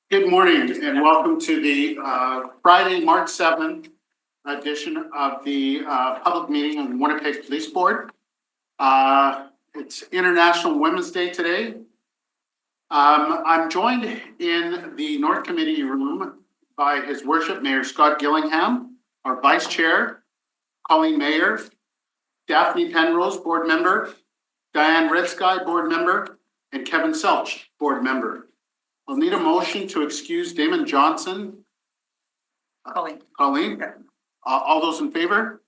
Good morning and welcome to the Friday, March 7th edition of the public meeting of the Winnipeg Police Board. It's International Women's Day today. I'm joined in the North Committee room by His Worship Mayor Scott Gillingham, our Vice Chair, Colleen Mayer, Daphne Penrose, Board Member, Diane Redsky, Board Member, and Kevin Selch, Board Member. I'll need a motion to excuse Damon Johnson. Colleen. Okay. All those in favor?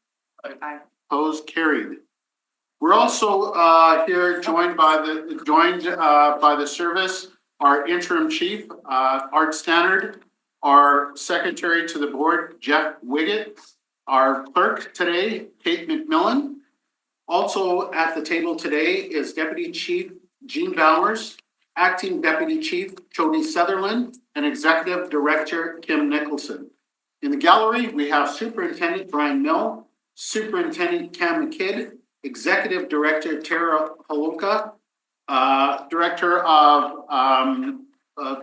Aye. Opposed? Carried. We're also here joined by the service, our interim chief, Art Stannard, our secretary to the board, Jeff Wiggett, our clerk today, Kate McMillan. Also at the table today is Deputy Chief Jean Bowers, Acting Deputy Chief Jody Sutherland, and Executive Director Kim Nicholson. In the gallery, we have Superintendent Brian Mill, Superintendent Cam McKidd, Executive Director Tara Holoka, Director of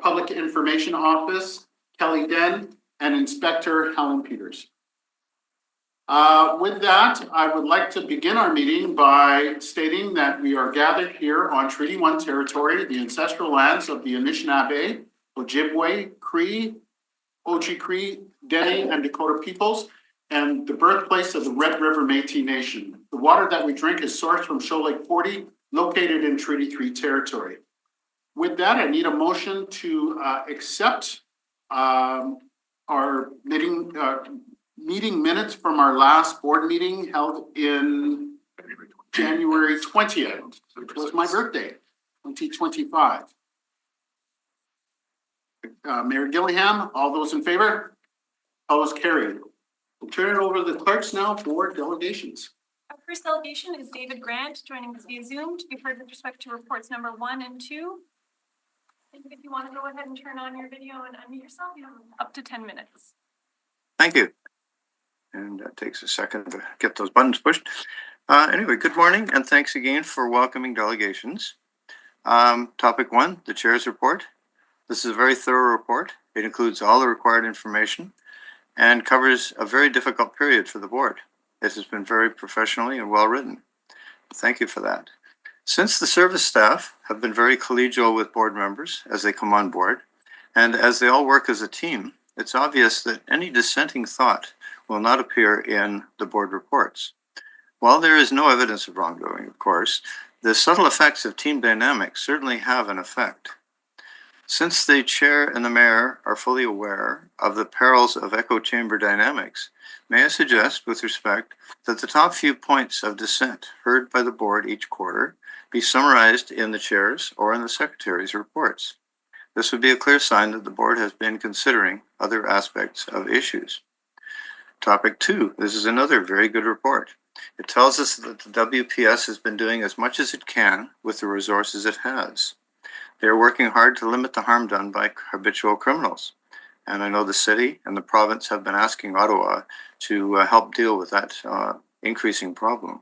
Public Information Office Kelly Den, and Inspector Helen Peters. With that, I would like to begin our meeting by stating that we are gathered here on Treaty 1 territory, the ancestral lands of the Anishinaabe, Ojibwe, Cree, Oji-Cree, Dene, and Dakota peoples, and the birthplace of the Red River Métis Nation. The water that we drink is sourced from Shoal Lake 40, located in Treaty 3 territory. With that, I need a motion to accept our meeting minutes from our last board meeting held in January 20th, which was my birthday, 2025. Mayor Gillingham, all those in favor? Opposed? Carried. We'll turn it over to the clerks now for delegations. Our first delegation is David Grant joining us via Zoom to be heard with respect to reports number 1 and 2. If you want to go ahead and turn on your video and unmute yourself, you have up to 10 minutes. Thank you. And it takes a second to get those buttons pushed. Anyway, good morning and thanks again for welcoming delegations. Topic 1, the chair's report. This is a very thorough report. It includes all the required information and covers a very difficult period for the board. This has been very professionally and well written. Thank you for that. Since the service staff have been very collegial with board members as they come on board, and as they all work as a team, it's obvious that any dissenting thought will not appear in the board reports. While there is no evidence of wrongdoing, of course, the subtle effects of team dynamics certainly have an effect. Since the chair and the mayor are fully aware of the perils of echo chamber dynamics, may I suggest with respect that the top few points of dissent heard by the board each quarter be summarized in the chair's or in the secretary's reports. This would be a clear sign that the board has been considering other aspects of issues. Topic 2, this is another very good report. It tells us that the WPS has been doing as much as it can with the resources it has. They are working hard to limit the harm done by habitual criminals. And I know the city and the province have been asking Ottawa to help deal with that increasing problem.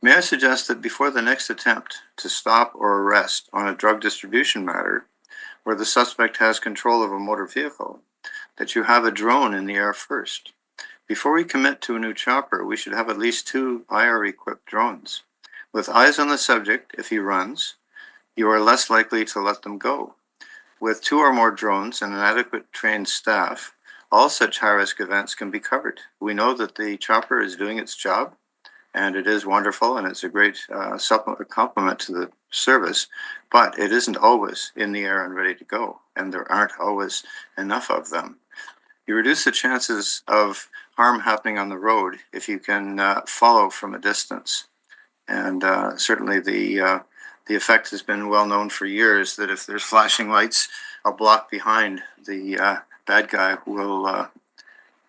May I suggest that before the next attempt to stop or arrest on a drug distribution matter, where the suspect has control of a motor vehicle, that you have a drone in the air first. Before we commit to a new chopper, we should have at least 2 IR-equipped drones. With eyes on the subject, if he runs, you are less likely to let them go. With 2 or more drones and an adequate trained staff, all such high-risk events can be covered. We know that the chopper is doing its job, and it is wonderful, and it's a great complement to the service, but it isn't always in the air and ready to go, and there aren't always enough of them. You reduce the chances of harm happening on the road if you can follow from a distance. And certainly the effect has been well known for years that if there's flashing lights, a block behind, the bad guy will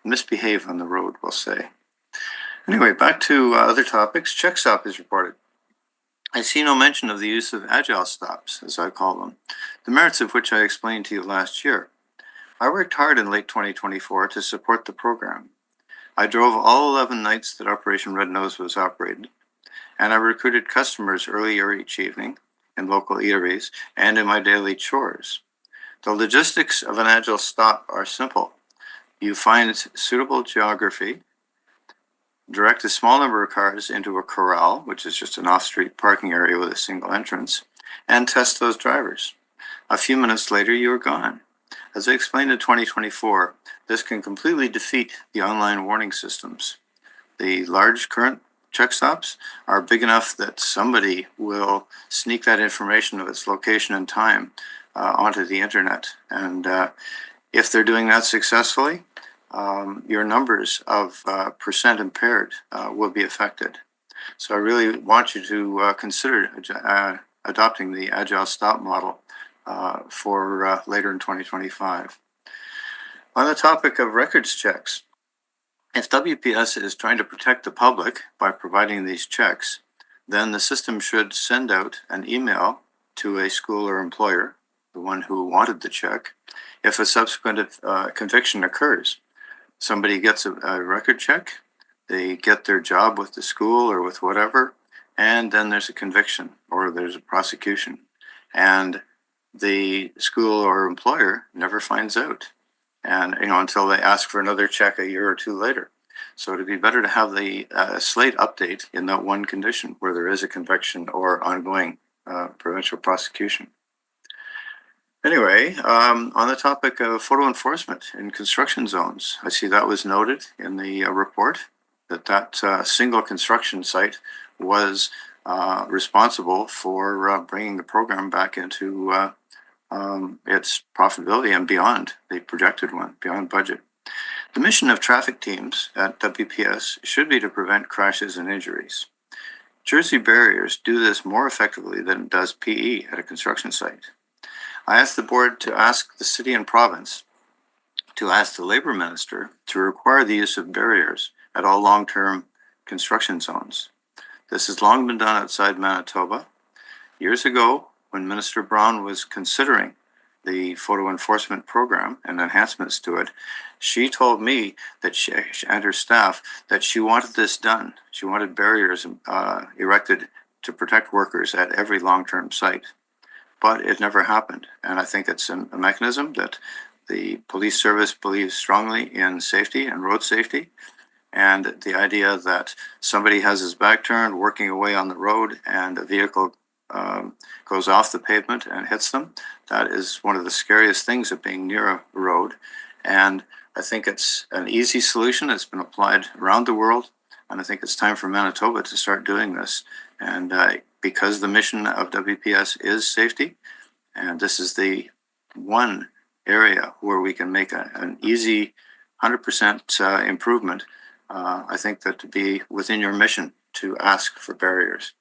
misbehave on the road, we'll say. Anyway, back to other topics. Check stop is reported. I see no mention of the use of agile stops, as I call them, the merits of which I explained to you last year. I worked hard in late 2024 to support the program. I drove all 11 nights that Operation Red Nose was operated, and I recruited customers earlier each evening in local eateries and in my daily chores. The logistics of an agile stop are simple. You find suitable geography, direct a small number of cars into a corral, which is just an off-street parking area with a single entrance, and test those drivers. A few minutes later, you are gone. As I explained in 2024, this can completely defeat the online warning systems. The large current check stops are big enough that somebody will sneak that information of its location and time onto the internet. And if they're doing that successfully, your numbers of percent impaired will be affected. So I really want you to consider adopting the Agile Stop model for later in 2025. On the topic of records checks, if WPS is trying to protect the public by providing these checks, then the system should send out an email to a school or employer, the one who wanted the check, if a subsequent conviction occurs. Somebody gets a record check, they get their job with the school or with whatever, and then there's a conviction or there's a prosecution. And the school or employer never finds out. And, until they ask for another check a year or two later. So it'd be better to have the slate update in that one condition where there is a conviction or ongoing provincial prosecution. Anyway, on the topic of photo enforcement in construction zones, I see that was noted in the report that single construction site was responsible for bringing the program back into its profitability and beyond the projected one, beyond budget. The mission of traffic teams at WPS should be to prevent crashes and injuries. Jersey barriers do this more effectively than it does PE at a construction site. I asked the board to ask the city and province to ask the labor minister to require the use of barriers at all long-term construction zones. This has long been done outside Manitoba. Years ago, when Minister Brown was considering the photo enforcement program and enhancements to it, she told me that she and her staff that she wanted this done. She wanted barriers erected to protect workers at every long-term site, but it never happened. And I think it's a mechanism that the police service believes strongly in safety and road safety. And the idea that somebody has his back turned, working away on the road, and a vehicle goes off the pavement and hits them, that is one of the scariest things of being near a road. And I think it's an easy solution. It's been applied around the world, and I think it's time for Manitoba to start doing this. And because the mission of WPS is safety, and this is the one area where we can make an easy 100% improvement, I think that to be within your mission to ask for barriers.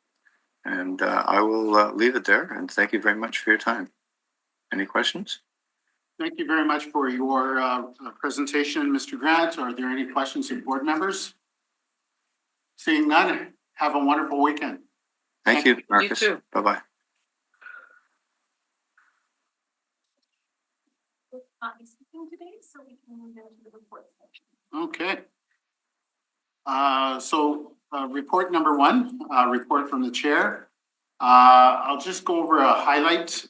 And I will leave it there, and thank you very much for your time. Any questions? Thank you very much for your presentation, Mr. Grant. Are there any questions of board members? Seeing none, have a wonderful weekend. Thank you, Marcus. too. Bye-bye. Not be speaking today, so we can move into the report section. Okay. Report number one, report from the chair. I'll just go over a highlight.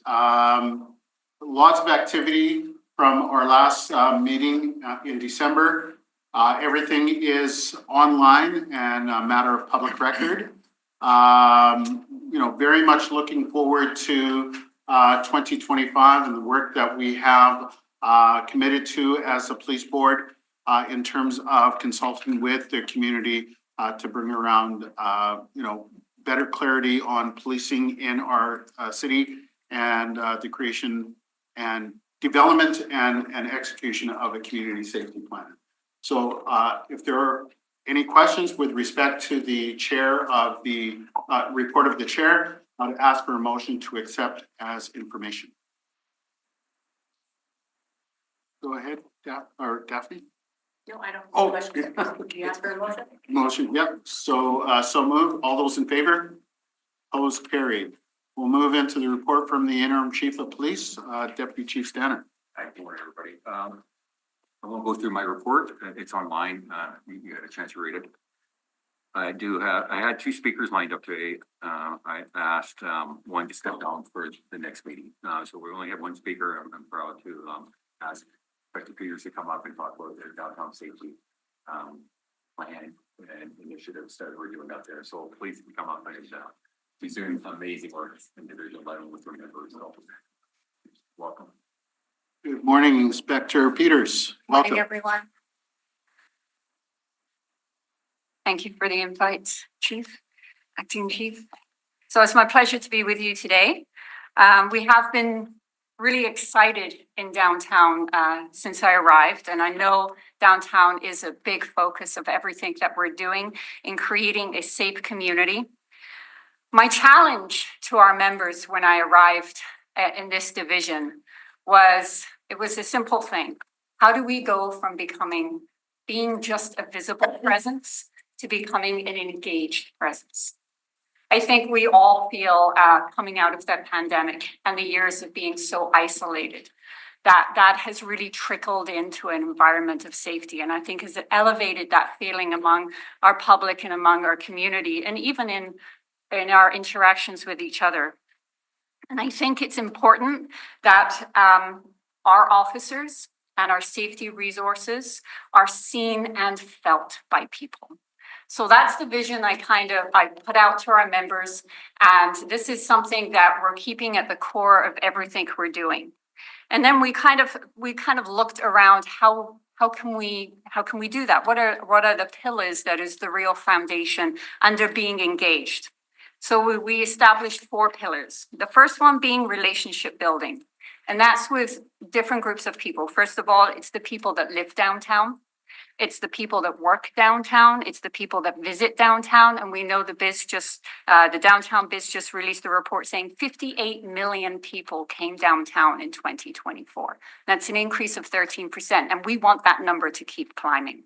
Lots of activity from our last meeting in December. Everything is online and a matter of public record. Very much looking forward to 2025 and the work that we have committed to as a police board in terms of consulting with the community to bring around, better clarity on policing in our city and the creation and development and execution of a community safety plan. So if there are any questions with respect to the chair of the report of the chair, I would ask for a motion to accept as information. Go ahead, Daphne. No, I don't. Oh, Question. You asked for a motion? motion, yep. So move. All those in favor? Opposed, carried. We'll move into the report from the interim chief of police, Deputy Chief Stanner. Hi, good morning, everybody. I won't go through my report. It's online. You had a chance to read it. I had two speakers lined up today. I asked, one to step down for the next meeting. So we only have one speaker. I'm proud to, ask Inspector Peters to come up and talk about their downtown safety, plan and initiatives that we're doing out there. So please come up and, he's doing amazing work in Division 11 with your members. So welcome. Good morning, Inspector Peters. Morning, Welcome. everyone. Thank you for the invite, Chief, Acting Chief. So it's my pleasure to be with you today. We have been really excited in downtown since I arrived, and I know downtown is a big focus of everything that we're doing in creating a safe community. My challenge to our members when I arrived in this division was a simple thing. How do we go from being just a visible presence to becoming an engaged presence? I think we all feel coming out of that pandemic and the years of being so isolated, that has really trickled into an environment of safety. And I think has elevated that feeling among our public and among our community, and even in our interactions with each other. And I think it's important that our officers and our safety resources are seen and felt by people. So that's the vision I put out to our members. And this is something that we're keeping at the core of everything we're doing. And then we kind of looked around how can we do that? What are the pillars that is the real foundation under being engaged? So we established 4 pillars. The first one being relationship building. And that's with different groups of people. First of all, it's the people that live downtown. It's the people that work downtown. It's the people that visit downtown. And we know the downtown biz just released a report saying 58 million people came downtown in 2024. That's an increase of 13%. And we want that number to keep climbing.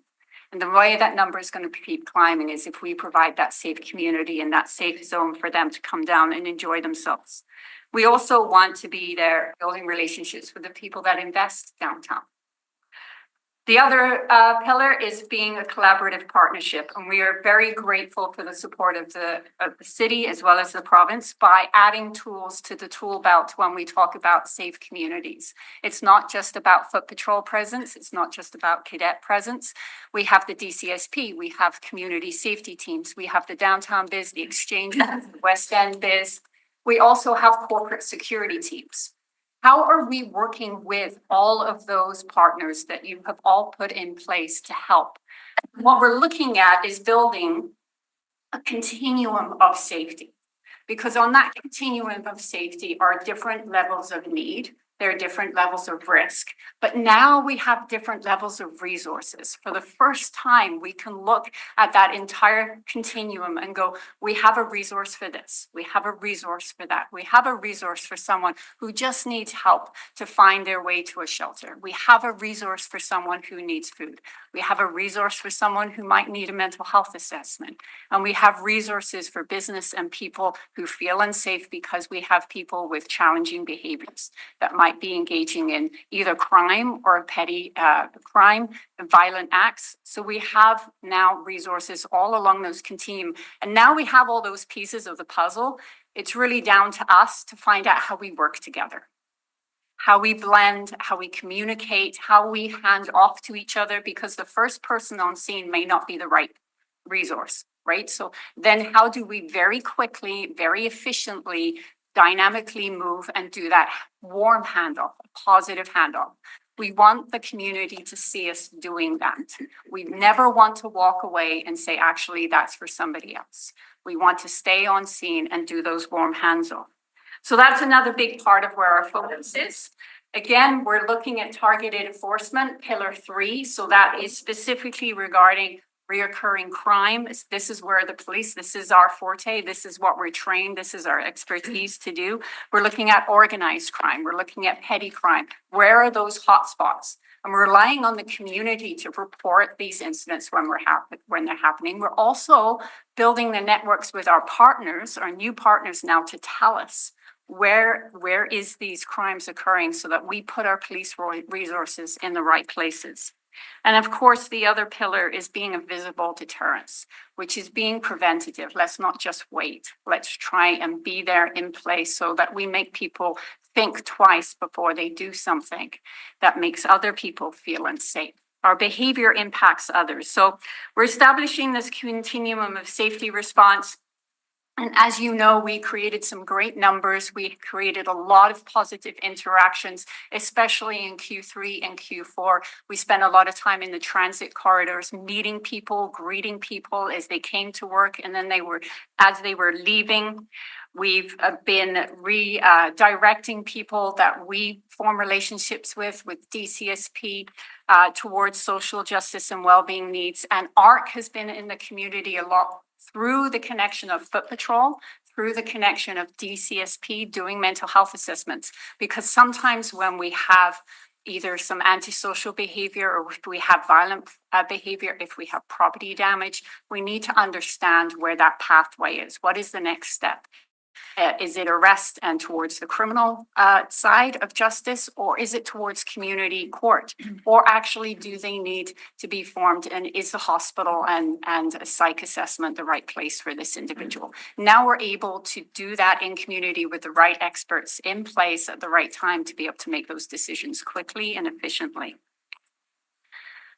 And the way that number is going to keep climbing is if we provide that safe community and that safe zone for them to come down and enjoy themselves. We also want to be there building relationships with the people that invest downtown. The other pillar is being a collaborative partnership, and we are very grateful for the support of the city as well as the province by adding tools to the tool belt when we talk about safe communities. It's not just about foot patrol presence, it's not just about cadet presence. We have the DCSP, we have community safety teams, we have the downtown biz, the exchange, the West End biz. We also have corporate security teams. How are we working with all of those partners that you have all put in place to help? What we're looking at is building a continuum of safety, because on that continuum of safety are different levels of need. There are different levels of risk, but now we have different levels of resources. For the first time, we can look at that entire continuum and go, we have a resource for this. We have a resource for that. We have a resource for someone who just needs help to find their way to a shelter. We have a resource for someone who needs food. We have a resource for someone who might need a mental health assessment. And we have resources for business and people who feel unsafe because we have people with challenging behaviors that might be engaging in either crime or petty crime, violent acts. So we have now resources all along those continuum. And now we have all those pieces of the puzzle. It's really down to us to find out how we work together, how we blend, how we communicate, how we hand off to each other, because the first person on scene may not be the right resource, right? So then how do we very quickly, very efficiently, dynamically move and do that warm handoff, a positive handoff? We want the community to see us doing that. We never want to walk away and say, actually, that's for somebody else. We want to stay on scene and do those warm hands off. So that's another big part of where our focus is. Again, we're looking at targeted enforcement, pillar 3. So that is specifically regarding reoccurring crime. This is where the police, this is our forte. This is what we're trained. This is our expertise to do. We're looking at organized crime. We're looking at petty crime. Where are those hotspots? And we're relying on the community to report these incidents when they're happening. We're also building the networks with our partners, our new partners now, to tell us where is these crimes occurring so that we put our police resources in the right places. And of course, the other pillar is being a visible deterrence, which is being preventative. Let's not just wait. Let's try and be there in place so that we make people think twice before they do something that makes other people feel unsafe. Our behavior impacts others. So we're establishing this continuum of safety response. And as you know, we created some great numbers. We created a lot of positive interactions, especially in Q3 and Q4. We spent a lot of time in the transit corridors, meeting people, greeting people as they came to work, and then as they were leaving. We've been redirecting people that we form relationships with DCSP towards social justice and well-being needs. And ARC has been in the community a lot through the connection of Foot Patrol, through the connection of DCSP doing mental health assessments. Because sometimes when we have either some antisocial behavior or if we have violent behavior, if we have property damage, we need to understand where that pathway is. What is the next step? Is it arrest and towards the criminal side of justice, or is it towards community court? Or actually, do they need to be formed, and is the hospital and a psych assessment the right place for this individual? Now we're able to do that in community with the right experts in place at the right time to be able to make those decisions quickly and efficiently.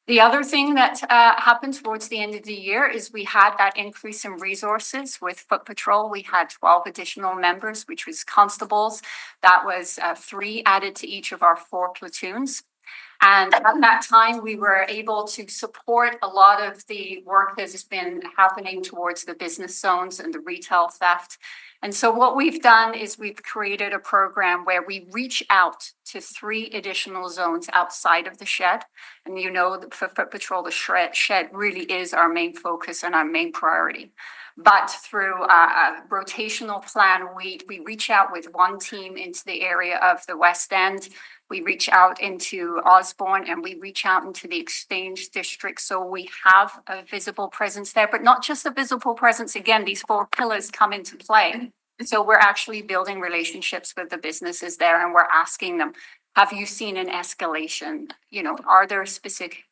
The other thing that happened towards the end of the year is we had that increase in resources with Foot Patrol. We had 12 additional members, which was constables. That was 3 added to each of our 4 platoons. And at that time, we were able to support a lot of the work that has been happening towards the business zones and the retail theft. And so what we've done is we've created a program where we reach out to 3 additional zones outside of the shed. And you know that for Foot Patrol, the shed really is our main focus and our main priority. But through a rotational plan, we reach out with 1 team into the area of the West End. We reach out into Osborne, and we reach out into the Exchange District. So we have a visible presence there, but not just a visible presence. Again, these 4 pillars come into play. So we're actually building relationships with the businesses there, and we're asking them, have you seen an escalation? You know, are there specific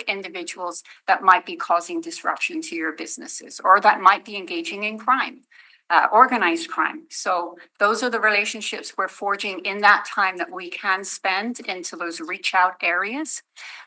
individuals that might be causing disruption to your businesses, or that might be engaging in crime? Organized crime. So those are the relationships we're forging in that time that we can spend into those reach out areas.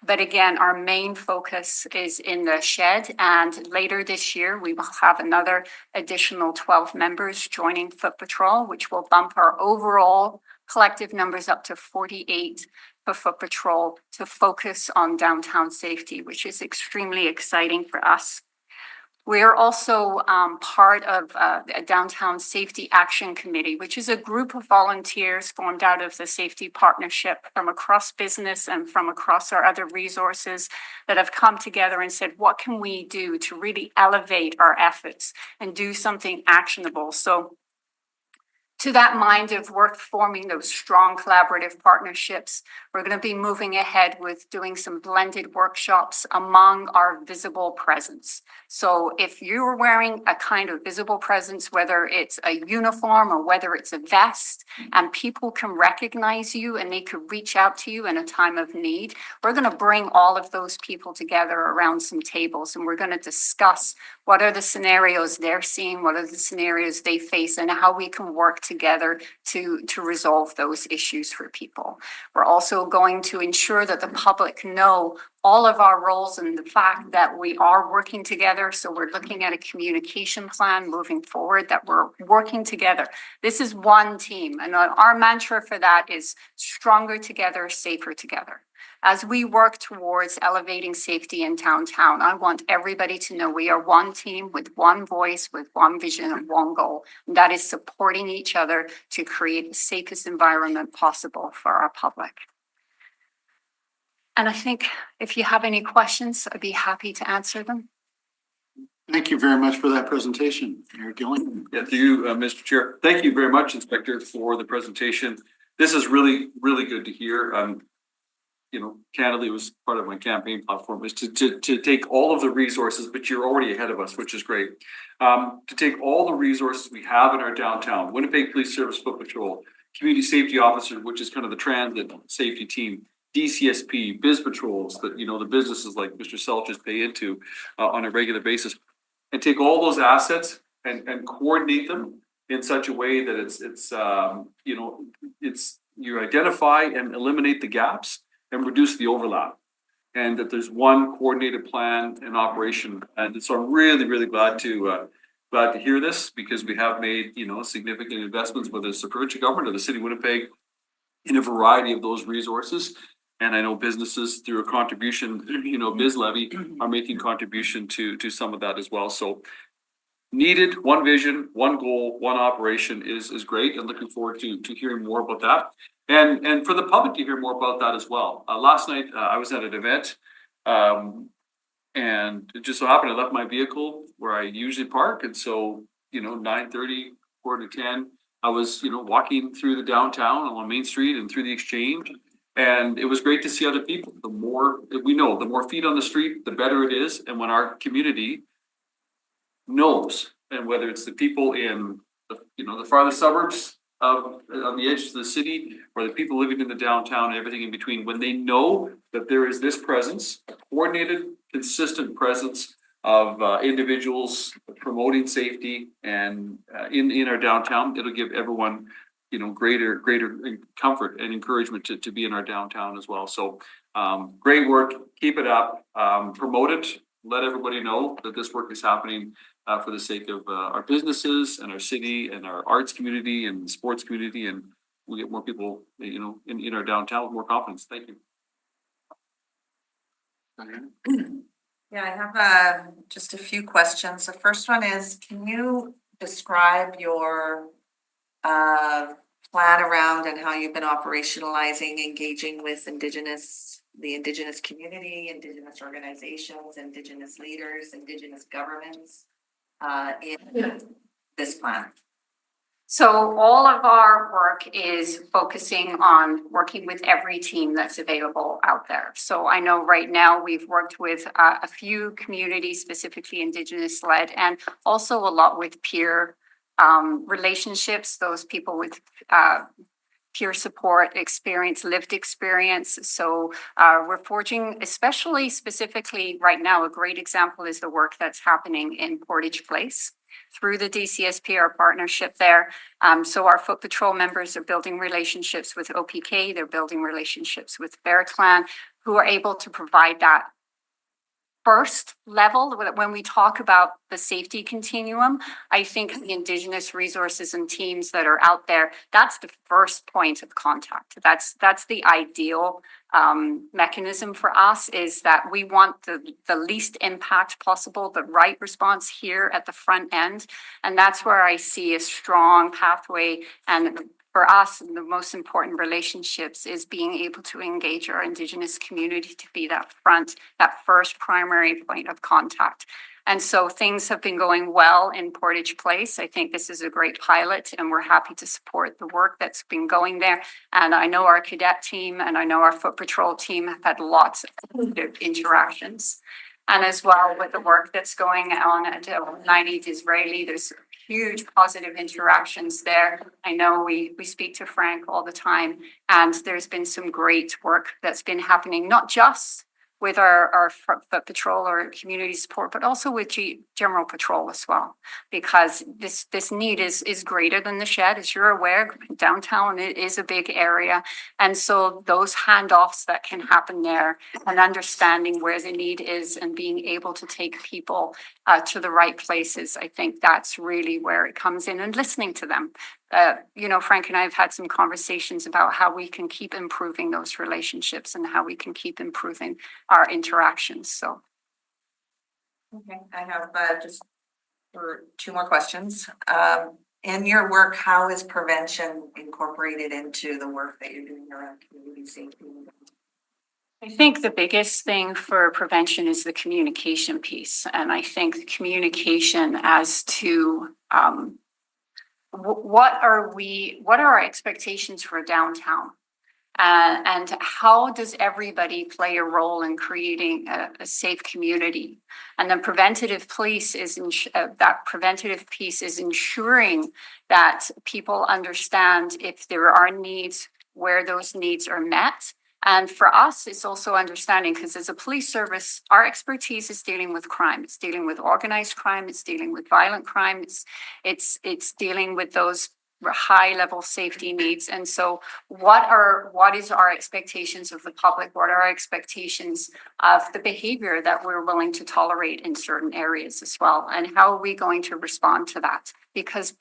But again, our main focus is in the shed, and later this year, we will have another additional 12 members joining Foot Patrol, which will bump our overall collective numbers up to 48 for Foot Patrol to focus on downtown safety, which is extremely exciting for us. We are also part of a Downtown Safety Action Committee, which is a group of volunteers formed out of the Safety Partnership from across business and from across our other resources that have come together and said, what can we do to really elevate our efforts and do something actionable? So to that mind of work forming those strong collaborative partnerships, we're going to be moving ahead with doing some blended workshops among our visible presence. So if you're wearing a kind of visible presence, whether it's a uniform or whether it's a vest, and people can recognize you and they could reach out to you in a time of need, we're going to bring all of those people together around some tables, and we're going to discuss what are the scenarios they're seeing, what are the scenarios they face, and how we can work together to resolve those issues for people. We're also going to ensure that the public know all of our roles and the fact that we are working together. So we're looking at a communication plan moving forward, that we're working together. This is one team, and our mantra for that is stronger together, safer together. As we work towards elevating safety in downtown, I want everybody to know we are one team with one voice, with one vision and one goal. And that is supporting each other to create the safest environment possible for our public. And I think if you have any questions, I'd be happy to answer them. Thank you very much for that presentation, Mayor Gilling. Yeah, to you, Mr. Chair. Thank you very much, Inspector, for the presentation. This is really, really good to hear. You know, candidly, was part of my campaign platform is to take all of the resources, but you're already ahead of us, which is great. To take all the resources we have in our downtown, Winnipeg Police Service Foot Patrol, Community Safety Officer, which is kind of the transit safety team, DCSP, Biz Patrols, that, you know, the businesses like Mr. Selches pay into on a regular basis. And take all those assets and coordinate them in such a way that you know, you identify and eliminate the gaps and reduce the overlap. And that there's one coordinated plan and operation. And so I'm really, really glad to hear this, because we have made, you know, significant investments, whether it's the provincial government or the city of Winnipeg, in a variety of those resources. And I know businesses through a contribution, you know, Biz Levy are making contribution to some of that as well. So needed, one vision, one goal, one operation is great, and looking forward to hearing more about that. And for the public to hear more about that as well. Last night, I was at an event, and it just so happened I left my vehicle where I usually park, and so, you know, 9:30, 9:45, I was, you know, walking through the downtown along Main Street and through the Exchange, and it was great to see other people. The more we know, the more feet on the street, the better it is. And when our community knows, and whether it's the people in the, you know, the farthest suburbs of on the edges of the city, or the people living in the downtown and everything in between, when they know that there is this presence, a coordinated, consistent presence of individuals promoting safety and in our downtown, it'll give everyone, you know, greater comfort and encouragement to be in our downtown as well. So great work, keep it up, promote it, let everybody know that this work is happening for the sake of our businesses and our city and our arts community and sports community, and we get more people, you know, in our downtown with more confidence. Thank you. Yeah, I have just a few questions. The first one is, can you describe your plan around and how you've been operationalizing, engaging with the Indigenous community, Indigenous organizations, Indigenous leaders, Indigenous governments in this plan? So all of our work is focusing on working with every team that's available out there. So I know right now we've worked with a few communities, specifically Indigenous led, and also a lot with peer relationships, those people with peer support experience, lived experience. So we're forging, especially specifically right now, a great example is the work that's happening in Portage Place through the DCSP, our partnership there. So our Foot Patrol members are building relationships with OPK, they're building relationships with Bear Clan, who are able to provide that first level. When we talk about the safety continuum, I think the Indigenous resources and teams that are out there, that's the first point of contact. That's the ideal mechanism for us, is that we want the least impact possible, the right response here at the front end. And that's where I see a strong pathway. And for us, the most important relationships is being able to engage our Indigenous community to be that first primary point of contact. And so things have been going well in Portage Place. I think this is a great pilot, and we're happy to support the work that's been going there. And I know our cadet team and I know our Foot Patrol team have had lots of interactions. And as well with the work that's going on at 90 Disraeli, there's huge positive interactions there. I know we speak to Frank all the time, and there's been some great work that's been happening, not just with our Foot Patrol or community support, but also with General Patrol as well, because this need is greater than the shed. As you're aware, downtown, it is a big area. And so those handoffs that can happen there, and understanding where the need is and being able to take people to the right places, I think that's really where it comes in, and listening to them. You know, Frank and I have had some conversations about how we can keep improving those relationships and how we can keep improving our interactions. So. Okay, I have just for two more questions. In your work, how is prevention incorporated into the work that you're doing around community safety? I think the biggest thing for prevention is the communication piece. And I think the communication as to what are our expectations for downtown? And how does everybody play a role in creating a safe community? And the preventative piece is ensuring that people understand if there are needs, where those needs are met, And for us, it's also understanding, because as a police service, our expertise is dealing with crime. It's dealing with organized crime. It's dealing with violent crime. It's dealing with those high level safety needs. And so what is our expectations of the public? What are our expectations of the behavior that we're willing to tolerate in certain areas as well? And how are we going to respond to that? Because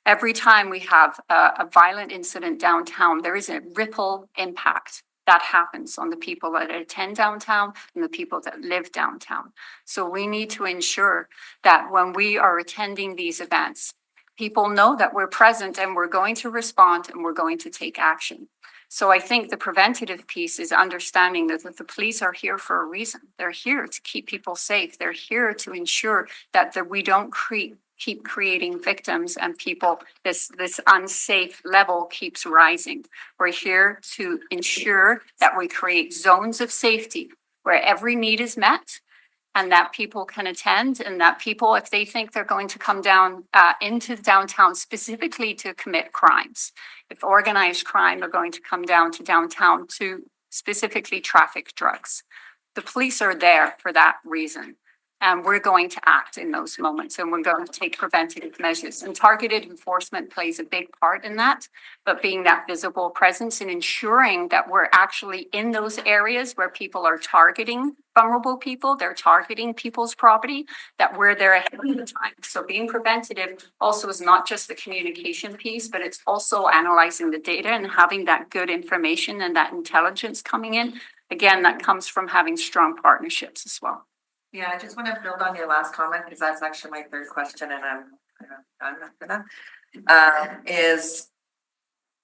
every time we have a violent incident downtown, there is a ripple impact that happens on the people that attend downtown and the people that live downtown. So we need to ensure that when we are attending these events, people know that we're present and we're going to respond and we're going to take action. So I think the preventative piece is understanding that the police are here for a reason. They're here to keep people safe. They're here to ensure that we don't keep creating victims and people, this unsafe level keeps rising. We're here to ensure that we create zones of safety where every need is met and that people can attend, and that people, if they think they're going to come down into downtown specifically to commit crimes, if organized crime are going to come down to downtown to specifically traffic drugs, the police are there for that reason. And we're going to act in those moments, and we're going to take preventative measures. And targeted enforcement plays a big part in that, but being that visible presence and ensuring that we're actually in those areas where people are targeting vulnerable people, they're targeting people's property, that we're there ahead of the time. So being preventative also is not just the communication piece, but it's also analyzing the data and having that good information and that intelligence coming in. Again, that comes from having strong partnerships as well. Yeah, I just want to build on your last comment, because that's actually my third question, and I'm not gonna, is,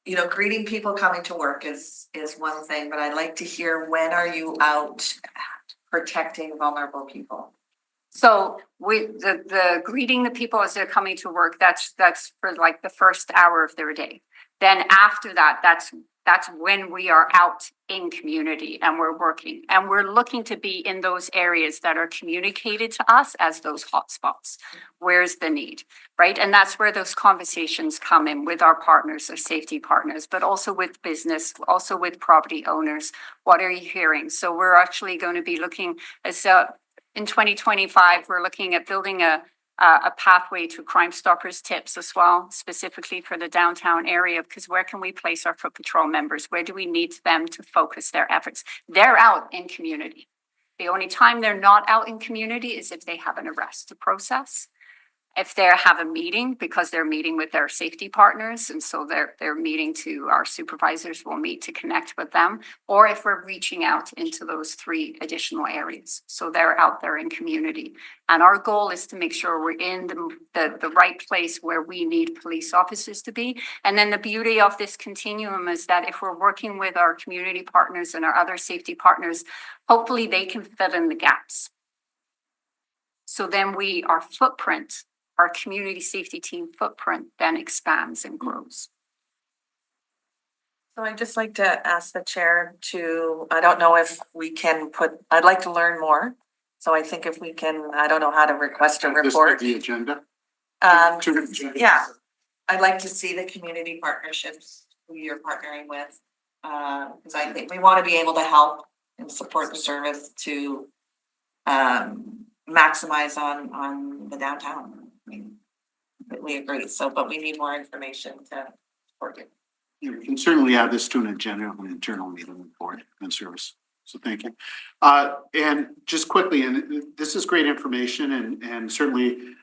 you know, greeting people coming to work is one thing, but I'd like to hear, when are you out protecting vulnerable people? So the greeting the people as they're coming to work, that's for like the first hour of their day. Then after that, that's when we are out in community and we're working and we're looking to be in those areas that are communicated to us as those hotspots. Where's the need, right? And that's where those conversations come in with our partners, our safety partners, but also with business, also with property owners. What are you hearing? So we're actually going to be looking as in 2025, we're looking at building a pathway to Crime Stoppers tips as well, specifically for the downtown area, because where can we place our foot patrol members? Where do we need them to focus their efforts? They're out in community. The only time they're not out in community is if they have an arrest to process. If they have a meeting, because they're meeting with their safety partners, and so they're meeting to, our supervisors will meet to connect with them, or if we're reaching out into those 3 additional areas. So they're out there in community. And our goal is to make sure we're in the right place where we need police officers to be. And then the beauty of this continuum is that if we're working with our community partners and our other safety partners, hopefully they can fill in the gaps. So then our footprint, our community safety team footprint then expands and grows. So I'd just like to ask the chair to, I don't know if we can I'd like to learn more. So I think if we can, I don't know how to request a This is report. the agenda. Yeah, I'd like to see the community partnerships who you're partnering with. Because I think we want to be able to help and support the service to maximize on the downtown. I mean, we agree, but we need more information to support it. You can certainly add this to an agenda of an internal meeting with board and service. So thank you. And just quickly, and this is great information, and certainly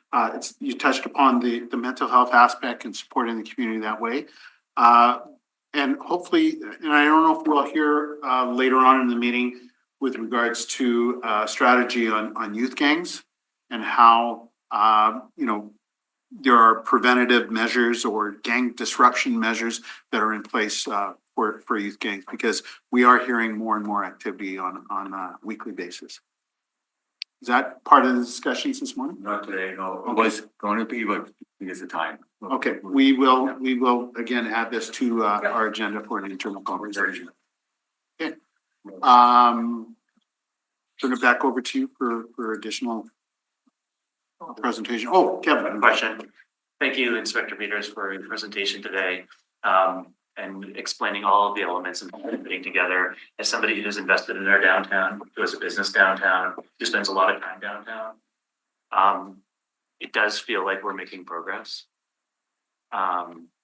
you touched upon the mental health aspect and supporting the community that way. And hopefully, and I don't know if we'll hear later on in the meeting with regards to strategy on youth gangs and how there are preventative measures or gang disruption measures that are in place for youth gangs, because we are hearing more and more activity on a weekly basis. Is that part of the discussions this morning? Not today, no. It was going to be, but because of time. Okay, we will again add this to our agenda for an internal conversation. Okay. Turn it back over to you for additional presentation. Oh, Kevin. Question. Thank you, Inspector Peters, for your presentation today. and explaining all of the elements and putting together as somebody who's invested in our downtown, who has a business downtown, who spends a lot of time downtown. It does feel like we're making progress.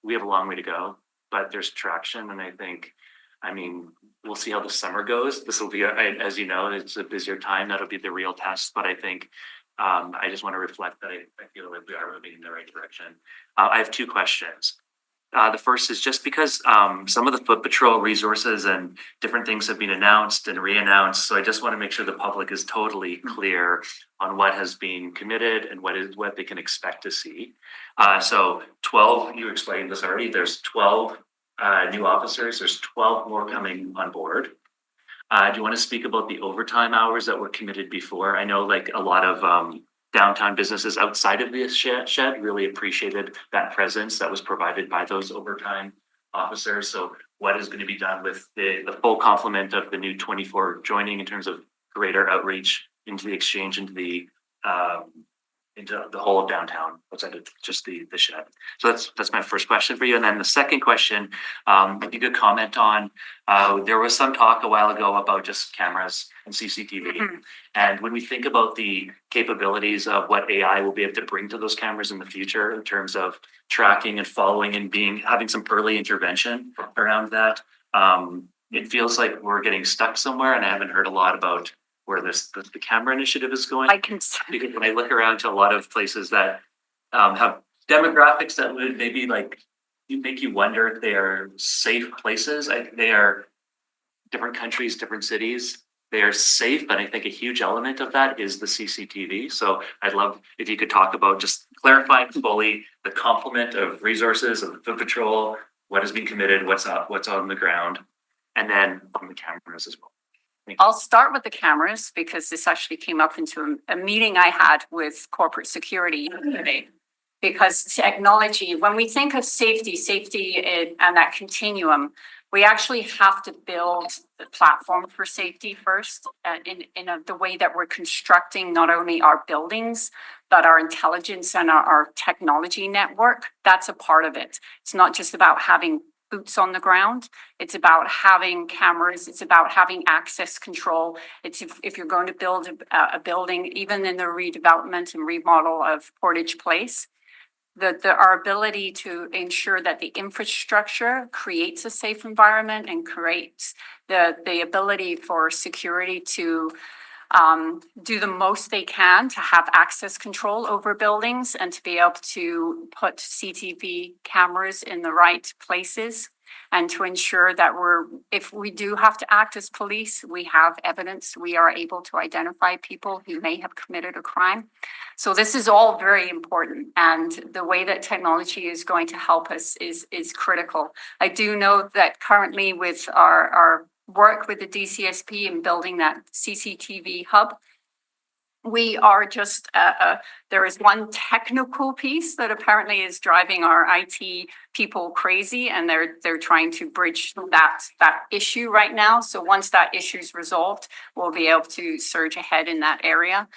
We have a long way to go, but there's traction, and I mean, we'll see how the summer goes. This will be, as you know, it's a busier time. That'll be the real test, but I think I just want to reflect that I feel like we are moving in the right direction. I have two questions. The first is just because some of the foot patrol resources and different things have been announced and re-announced. So I just want to make sure the public is totally clear on what has been committed and what they can expect to see. So 12, you explained this already, there's 12 new officers, there's 12 more coming on board. Do you want to speak about the overtime hours that were committed before? I know like a lot of downtown businesses outside of the shed really appreciated that presence that was provided by those overtime officers. So what is going to be done with the full complement of the new 24 joining in terms of greater outreach into the exchange, into the whole of downtown, outside of just the shed? So that's my first question for you. And then the second question, if you could comment on, there was some talk a while ago about just cameras and CCTV. Mhm. And when we think about the capabilities of what AI will be able to bring to those cameras in the future in terms of tracking and following and having some early intervention around that, it feels like we're getting stuck somewhere, and I haven't heard a lot about where the camera initiative is going. I can, Because when I look around to a lot of places that have demographics that would maybe like make you wonder if they are safe places. They are different countries, different cities. They are safe, but I think a huge element of that is the CCTV. So I'd love if you could talk about just clarifying fully the complement of resources of the foot patrol, what has been committed, what's on the ground, and then on the cameras as well. I'll start with the cameras because this actually came up into a meeting I had with corporate security today. Because technology, when we think of safety and that continuum, we actually have to build the platform for safety first in the way that we're constructing not only our buildings, but our intelligence and our technology network. That's a part of it. It's not just about having boots on the ground. It's about having cameras. It's about having access control. It's if you're going to build a building, even in the redevelopment and remodel of Portage Place, our ability to ensure that the infrastructure creates a safe environment and creates the ability for security to do the most they can to have access control over buildings and to be able to put CCTV cameras in the right places and to ensure that if we do have to act as police, we have evidence, we are able to identify people who may have committed a crime. So this is all very important, and the way that technology is going to help us is critical. I do know that currently with our work with the DCSP in building that CCTV hub, we are just, there is one technical piece that apparently is driving our IT people crazy, and they're trying to bridge that issue right now. So once that issue is resolved, we'll be able to surge ahead in that area.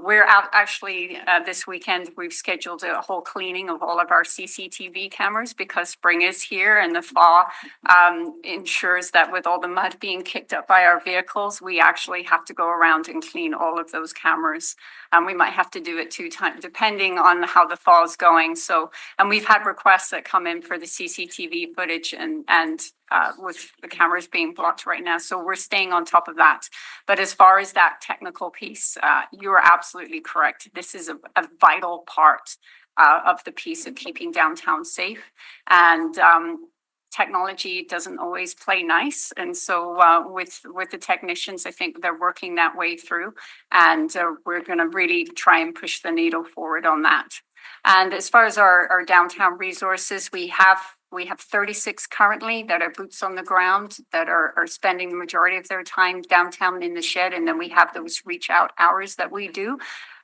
We're out actually this weekend, we've scheduled a whole cleaning of all of our CCTV cameras because spring is here and the thaw ensures that with all the mud being kicked up by our vehicles, we actually have to go around and clean all of those cameras. We might have to do it 2 times depending on how the thaw is going. So, and we've had requests that come in for the CCTV footage and with the cameras being blocked right now. So we're staying on top of that. But as far as that technical piece, you are absolutely correct. This is a vital part of the piece of keeping downtown safe. And technology doesn't always play nice. And so with the technicians, I think they're working that way through. And we're going to really try and push the needle forward on that. And as far as our downtown resources, we have 36 currently that are boots on the ground that are spending the majority of their time downtown in the shed. And then we have those reach out hours that we do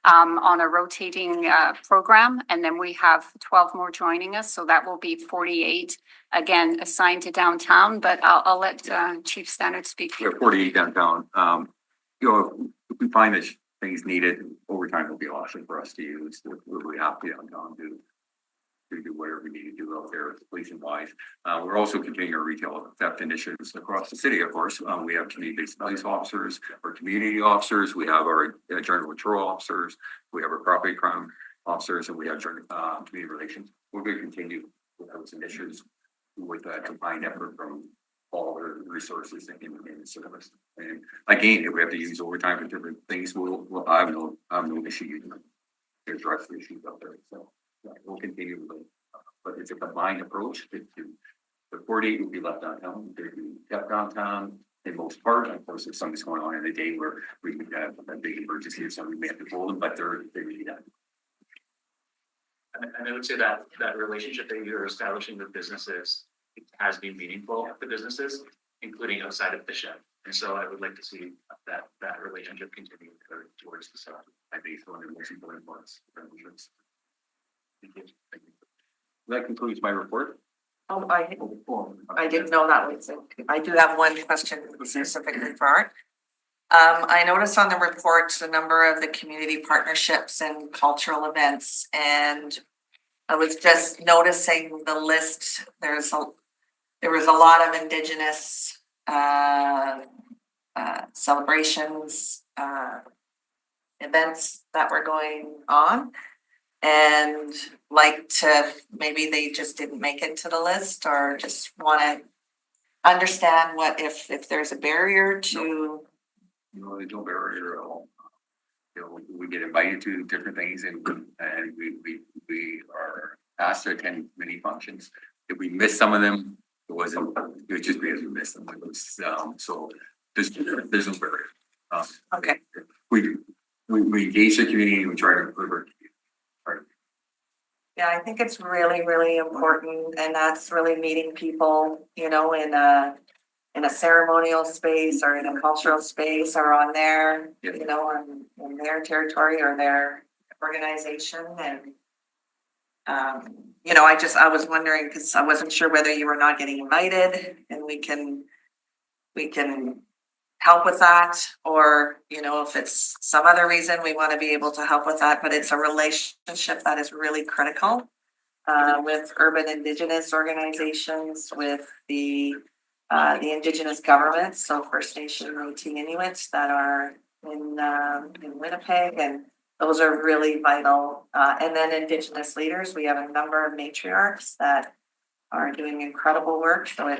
on a rotating program. And then we have 12 more joining us. So that will be 48, again, assigned to downtown. But I'll let Chief Stannard speak. We have 48 downtown. If we find that things needed, overtime will be an option for us to use. We're really happy downtown to to do whatever we need to do out there, policing wise. We're also continuing our retail theft initiatives across the city, of course. We have community-based police officers, our community officers, we have our general patrol officers, we have our property crime officers, and we have community relations. We're going to continue with those initiatives with a combined effort from all the resources in the service. And again, if we have to use overtime for different things, I have no issue using them. There's rest issues out there, so yeah, we'll continue with it. But it's a combined approach to the 48 will be left downtown, they'll be kept downtown in most part. Of course, if something's going on in the day where we could have a big emergency or something, we may have to hold them, but they're really done. And I would say that that relationship that you're establishing with businesses has been meaningful for businesses, including outside of the shed. And so I would like to see that relationship continue towards the south. I think it's one of the most important parts. Thank you. Thank you. That concludes my report. Oh, I didn't know that was it. I do have one question specifically for Art. I noticed on the report the number of the community partnerships and cultural events, and I was just noticing the list. There was a lot of Indigenous celebrations, events that were going on, and like to maybe they just didn't make it to the list, or just want to understand what if there's a barrier to. No, there's no barrier at all. You know, we get invited to different things, and we are asked to attend many functions. If we miss some of them, it was just because we missed them. It was, so there's no barrier. Okay. We engage the community and we try to improve our community. Yeah, I think it's really, really important, and that's really meeting people, you know, in a ceremonial space or in a cultural space or on their, you know, on their territory or their organization. And you know, I was wondering, because I wasn't sure whether you were not getting invited, and we can help with that, or, you know, if it's some other reason we want to be able to help with that. But it's a relationship that is really critical with urban Indigenous organizations, with the Indigenous governments, so First Nation, Métis, Inuits that are in Winnipeg, and those are really vital. And then Indigenous leaders, we have a number of matriarchs that are doing incredible work. So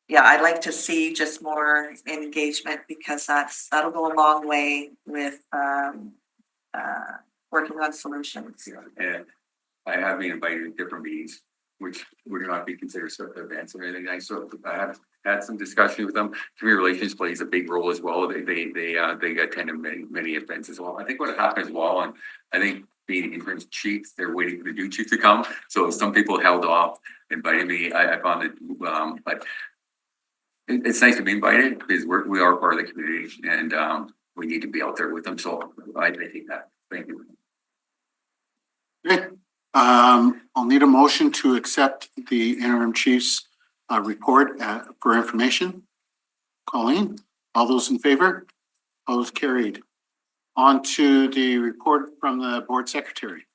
yeah, I'd like to see just more engagement, because that'll go a long way with working on solutions. And I have been invited to different meetings, which would not be considered sort of events or anything like. So I have had some discussion with them. Community relations plays a big role as well. They attend many events as well. I think what happened as well, and I think being interim chief, they're waiting for the new chief to come. So some people held off inviting me. I found it, but it's nice to be invited, because we are part of the community, and we need to be out there with them. So I think that. Thank you. Okay. I'll need a motion to accept the interim chief's report for information. Colleen, all those in favor? Opposed, carried. On to the report from the board secretary.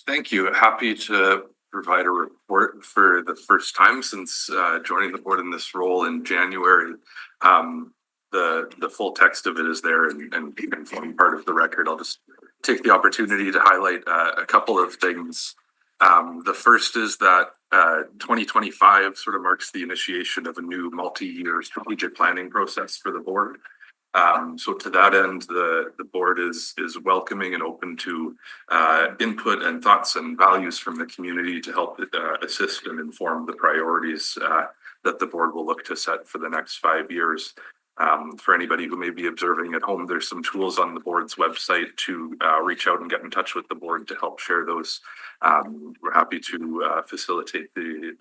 Thank you. Happy to provide a report for the first time since joining the board in this role in January. The full text of it is there and can form part of the record. I'll just take the opportunity to highlight a couple of things. The first is that 2025 sort of marks the initiation of a new multi-year strategic planning process for the board. So to that end, the board is welcoming and open to input and thoughts and values from the community to help assist and inform the priorities that the board will look to set for the next 5 years. For anybody who may be observing at home, there's some tools on the board's website to reach out and get in touch with the board to help share those. We're happy to facilitate the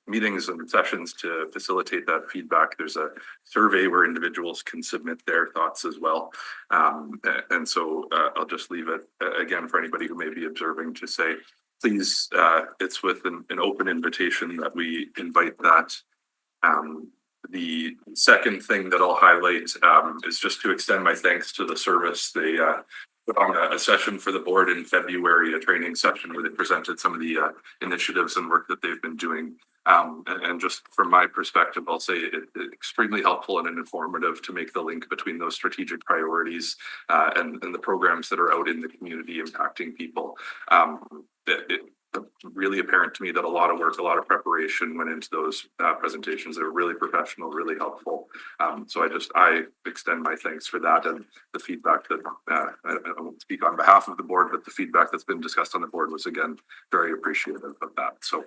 meetings and sessions to facilitate that feedback. There's a survey where individuals can submit their thoughts as well. And so I'll just leave it again for anybody who may be observing to say, please, it's with an open invitation that we invite that. The second thing that I'll highlight is just to extend my thanks to the service. They put on a session for the board in February, a training session where they presented some of the initiatives and work that they've been doing. And just from my perspective, I'll say it's extremely helpful and informative to make the link between those strategic priorities and the programs that are out in the community impacting people. It's really apparent to me that a lot of work, a lot of preparation went into those presentations. They were really professional, really helpful. So I extend my thanks for that and the feedback that I won't speak on behalf of the board, but the feedback that's been discussed on the board was again very appreciative of that. So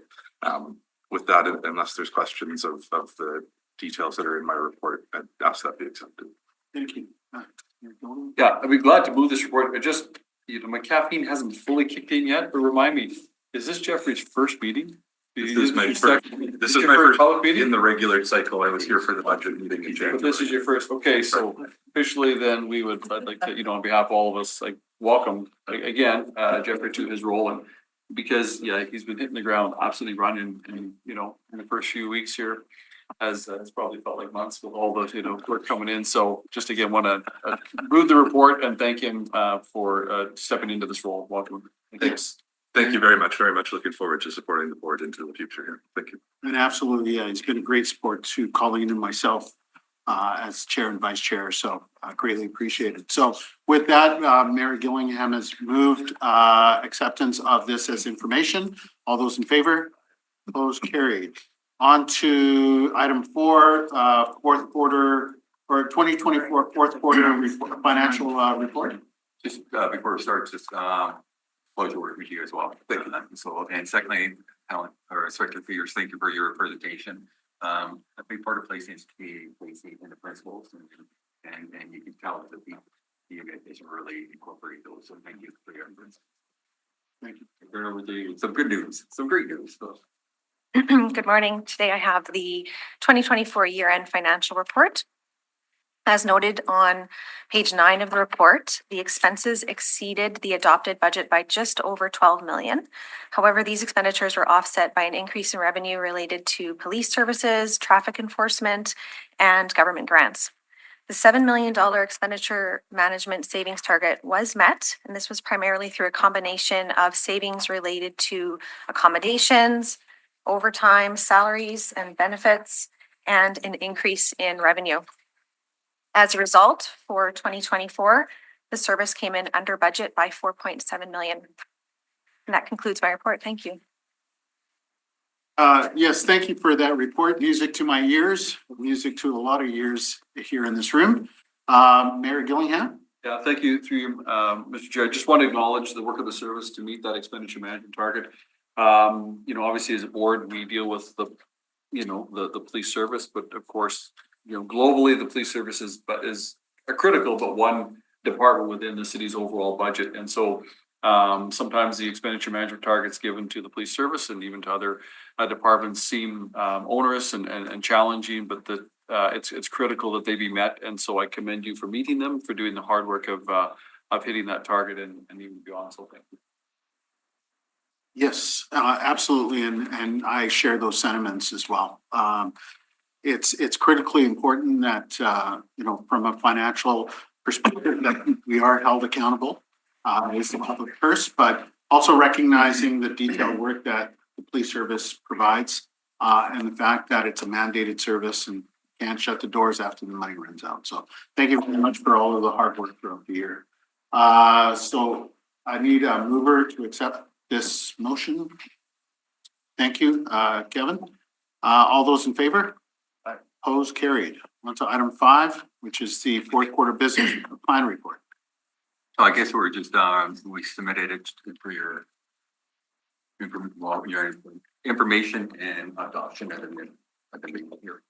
with that, unless there's questions of the details that are in my report, I'd ask that be accepted. Thank you. Yeah, I'd be glad to move this report. It just, my caffeine hasn't fully kicked in yet, but remind me, is this Jeffrey's first meeting? This is my first public meeting? in the regular cycle. I was here for the budget meeting in January. But this is your first, okay, so officially then I'd like to, on behalf of all of us, like, welcome again, Jeffrey to his role. And because, yeah, he's been hitting the ground absolutely running and, in the first few weeks here, as it's probably felt like months with all the, work coming in. So just again, want to read the report and thank him for stepping into this role. Welcome. Thanks. Thank you very much. Very much looking forward to supporting the board into the future here. Thank you. And absolutely, yeah, he's been a great support to Colleen and myself as chair and vice chair, so greatly appreciated. So with that, Mayor Gillingham has moved acceptance of this as information. All those in favor? Opposed? Carried. On to item 4, fourth quarter or 2024 fourth quarter financial report. Just before we start, just pleasure working with you as well. Thank you. So, and secondly, Helen, or Inspector Peters, thank you for your presentation. A big part of placing is to be placing in the principles and you can tell that the organization really incorporate those. So thank you for your efforts. Thank you. Turn over to you. Some good news, some great news. So. Good morning. Today I have the 2024 year-end financial report. As noted on page 9 of the report, the expenses exceeded the adopted budget by just over 12 million. However, these expenditures were offset by an increase in revenue related to police services, traffic enforcement, and government grants. The $7 million expenditure management savings target was met, and this was primarily through a combination of savings related to accommodations, overtime, salaries, and benefits, and an increase in revenue. As a result, for 2024, the service came in under budget by 4.7 million. And that concludes my report. Thank you. Yes, thank you for that report. Music to my ears, music to a lot of ears here in this room. Mayor Gillingham. Yeah, thank you through you, Mr. Chair. I just want to acknowledge the work of the service to meet that expenditure management target. Obviously as a board, we deal with the police service, but of course, globally, the police service is a critical, but one department within the city's overall budget. And so sometimes the expenditure management targets given to the police service and even to other departments seem onerous and challenging, but it's critical that they be met. And so I commend you for meeting them, for doing the hard work of hitting that target and even beyond. So thank you. Yes, absolutely. And I share those sentiments as well. It's critically important that, from a financial perspective, that we are held accountable as the public purse, but also recognizing the detailed work that the police service provides and the fact that it's a mandated service and can't shut the doors after the money runs out. So thank you very much for all of the hard work throughout the year. So I need a mover to accept this motion. Thank you, Kevin. All those in favor? Opposed? Carried. On to item 5, which is the fourth quarter business plan report. So I guess we're just, we submitted it for your information and adoption at the meeting here.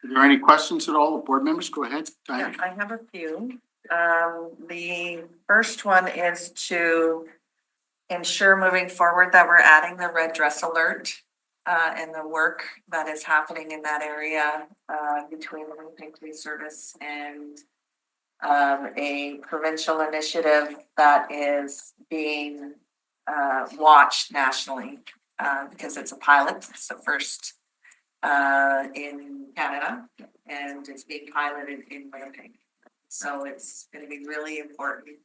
Are there any questions at all? Board members, go ahead. Yeah, I have a few. The first one is to ensure moving forward that we're adding the red dress alert and the work that is happening in that area between the Winnipeg Police Service and a provincial initiative that is being watched nationally because it's a pilot. It's the first in Canada and it's being piloted in Winnipeg. So it's going to be really important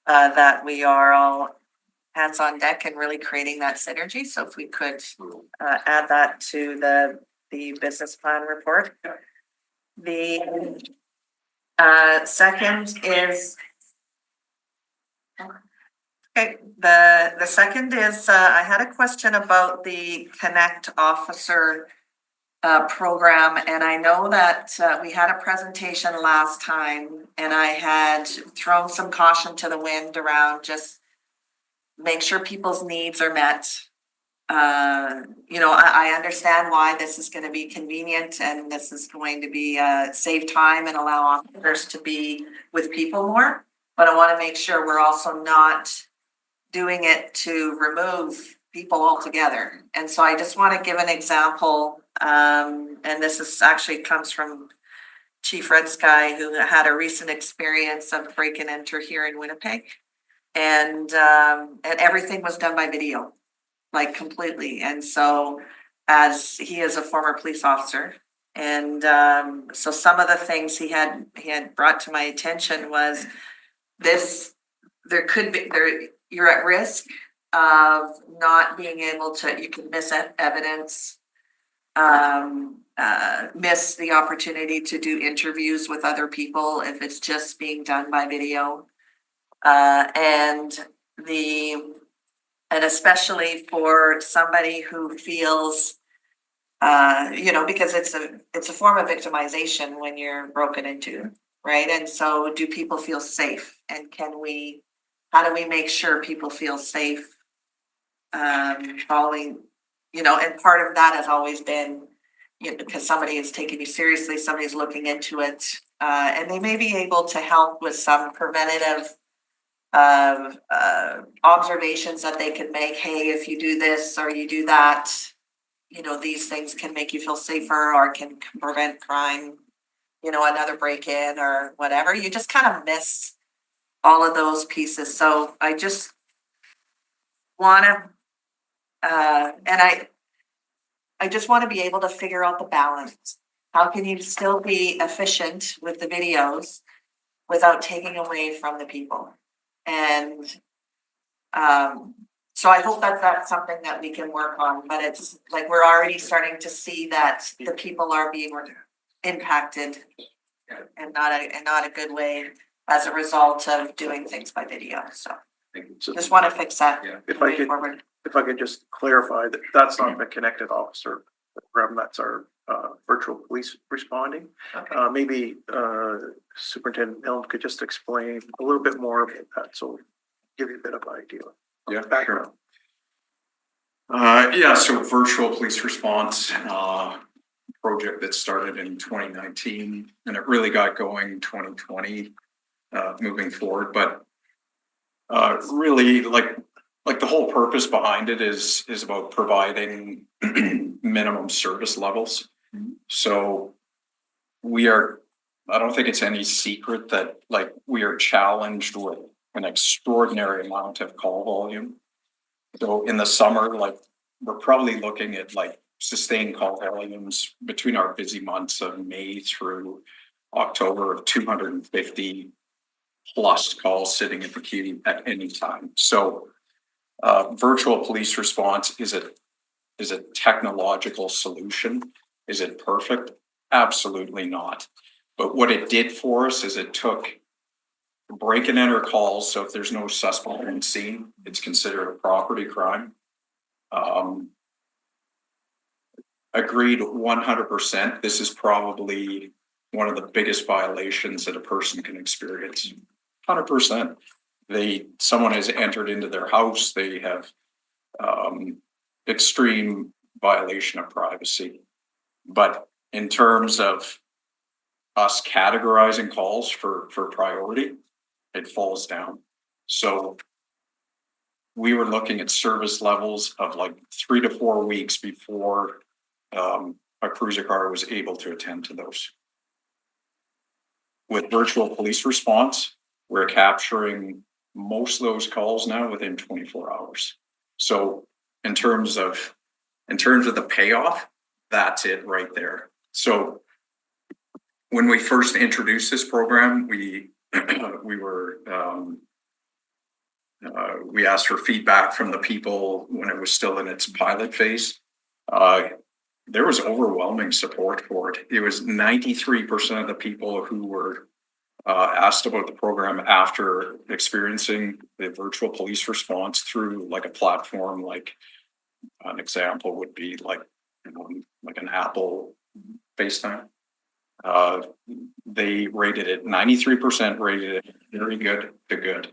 that we are all hands on deck and really creating that synergy. So if we could add that to the business plan report. The second is okay, the second is I had a question about the Connect Officer program, and I know that we had a presentation last time, and I had thrown some caution to the wind around just make sure people's needs are met. You know, I understand why this is going to be convenient, and this is going to be save time and allow officers to be with people more. But I want to make sure we're also not doing it to remove people altogether. And so I just want to give an example, and this is actually comes from Chief Red Sky, who had a recent experience of break and enter here in Winnipeg. And everything was done by video, like completely. And so as he is a former police officer, and so some of the things he had brought to my attention was this, there could be, you're at risk of not being able to, you could miss evidence, miss the opportunity to do interviews with other people if it's just being done by video. And especially for somebody who feels, you know, because it's a form of victimization when you're broken into, right? And so do people feel safe? And how do we make sure people feel safe following, you know, and part of that has always been, you know, because somebody is taking you seriously, somebody's looking into it, and they may be able to help with some preventative observations that they can make. Hey, if you do this or you do that, you know, these things can make you feel safer or can prevent crime, you know, another break-in or whatever. You just kind of miss all of those pieces. So I just want to, and I just want to be able to figure out the balance. How can you still be efficient with the videos without taking away from the people? And so I hope that that's something that we can work on, but it's like we're already starting to see that the people are being impacted and not a good way as a result of doing things by video. So just want to fix that. If I could just clarify that that's not the Connected Officer program, that's our virtual police responding. Okay. Maybe Superintendent Milne could just explain a little bit more about that, so give you a bit of idea. Yeah, Background. Yeah, so virtual police response project that started in 2019 and it really got going 2020 moving forward, but really like the whole purpose behind it is about providing minimum service levels. So I don't think it's any secret that like we are challenged with an extraordinary amount of call volume. So in the summer, like we're probably looking at like sustained call volumes between our busy months of May through October of 250 plus calls sitting at the queue at any time. So virtual police response is a technological solution. Is it perfect? Absolutely not. But what it did for us is it took break and enter calls. So if there's no suspect on scene, it's considered a property crime. Agreed 100%. This is probably one of the biggest violations that a person can experience. 100%. Someone has entered into their house. They have extreme violation of privacy. But in terms of us categorizing calls for priority, it falls down. So we were looking at service levels of like 3 to 4 weeks before a cruiser car was able to attend to those. With virtual police response, we're capturing most of those calls now within 24 hours. So in terms of the payoff, that's it right there. So when we first introduced this program, we were We asked for feedback from the people when it was still in its pilot phase. There was overwhelming support for it. It was 93% of the people who were asked about the program after experiencing the virtual police response through like a platform, like an example would be like, like an Apple FaceTime. They rated it, 93% rated it very good to good.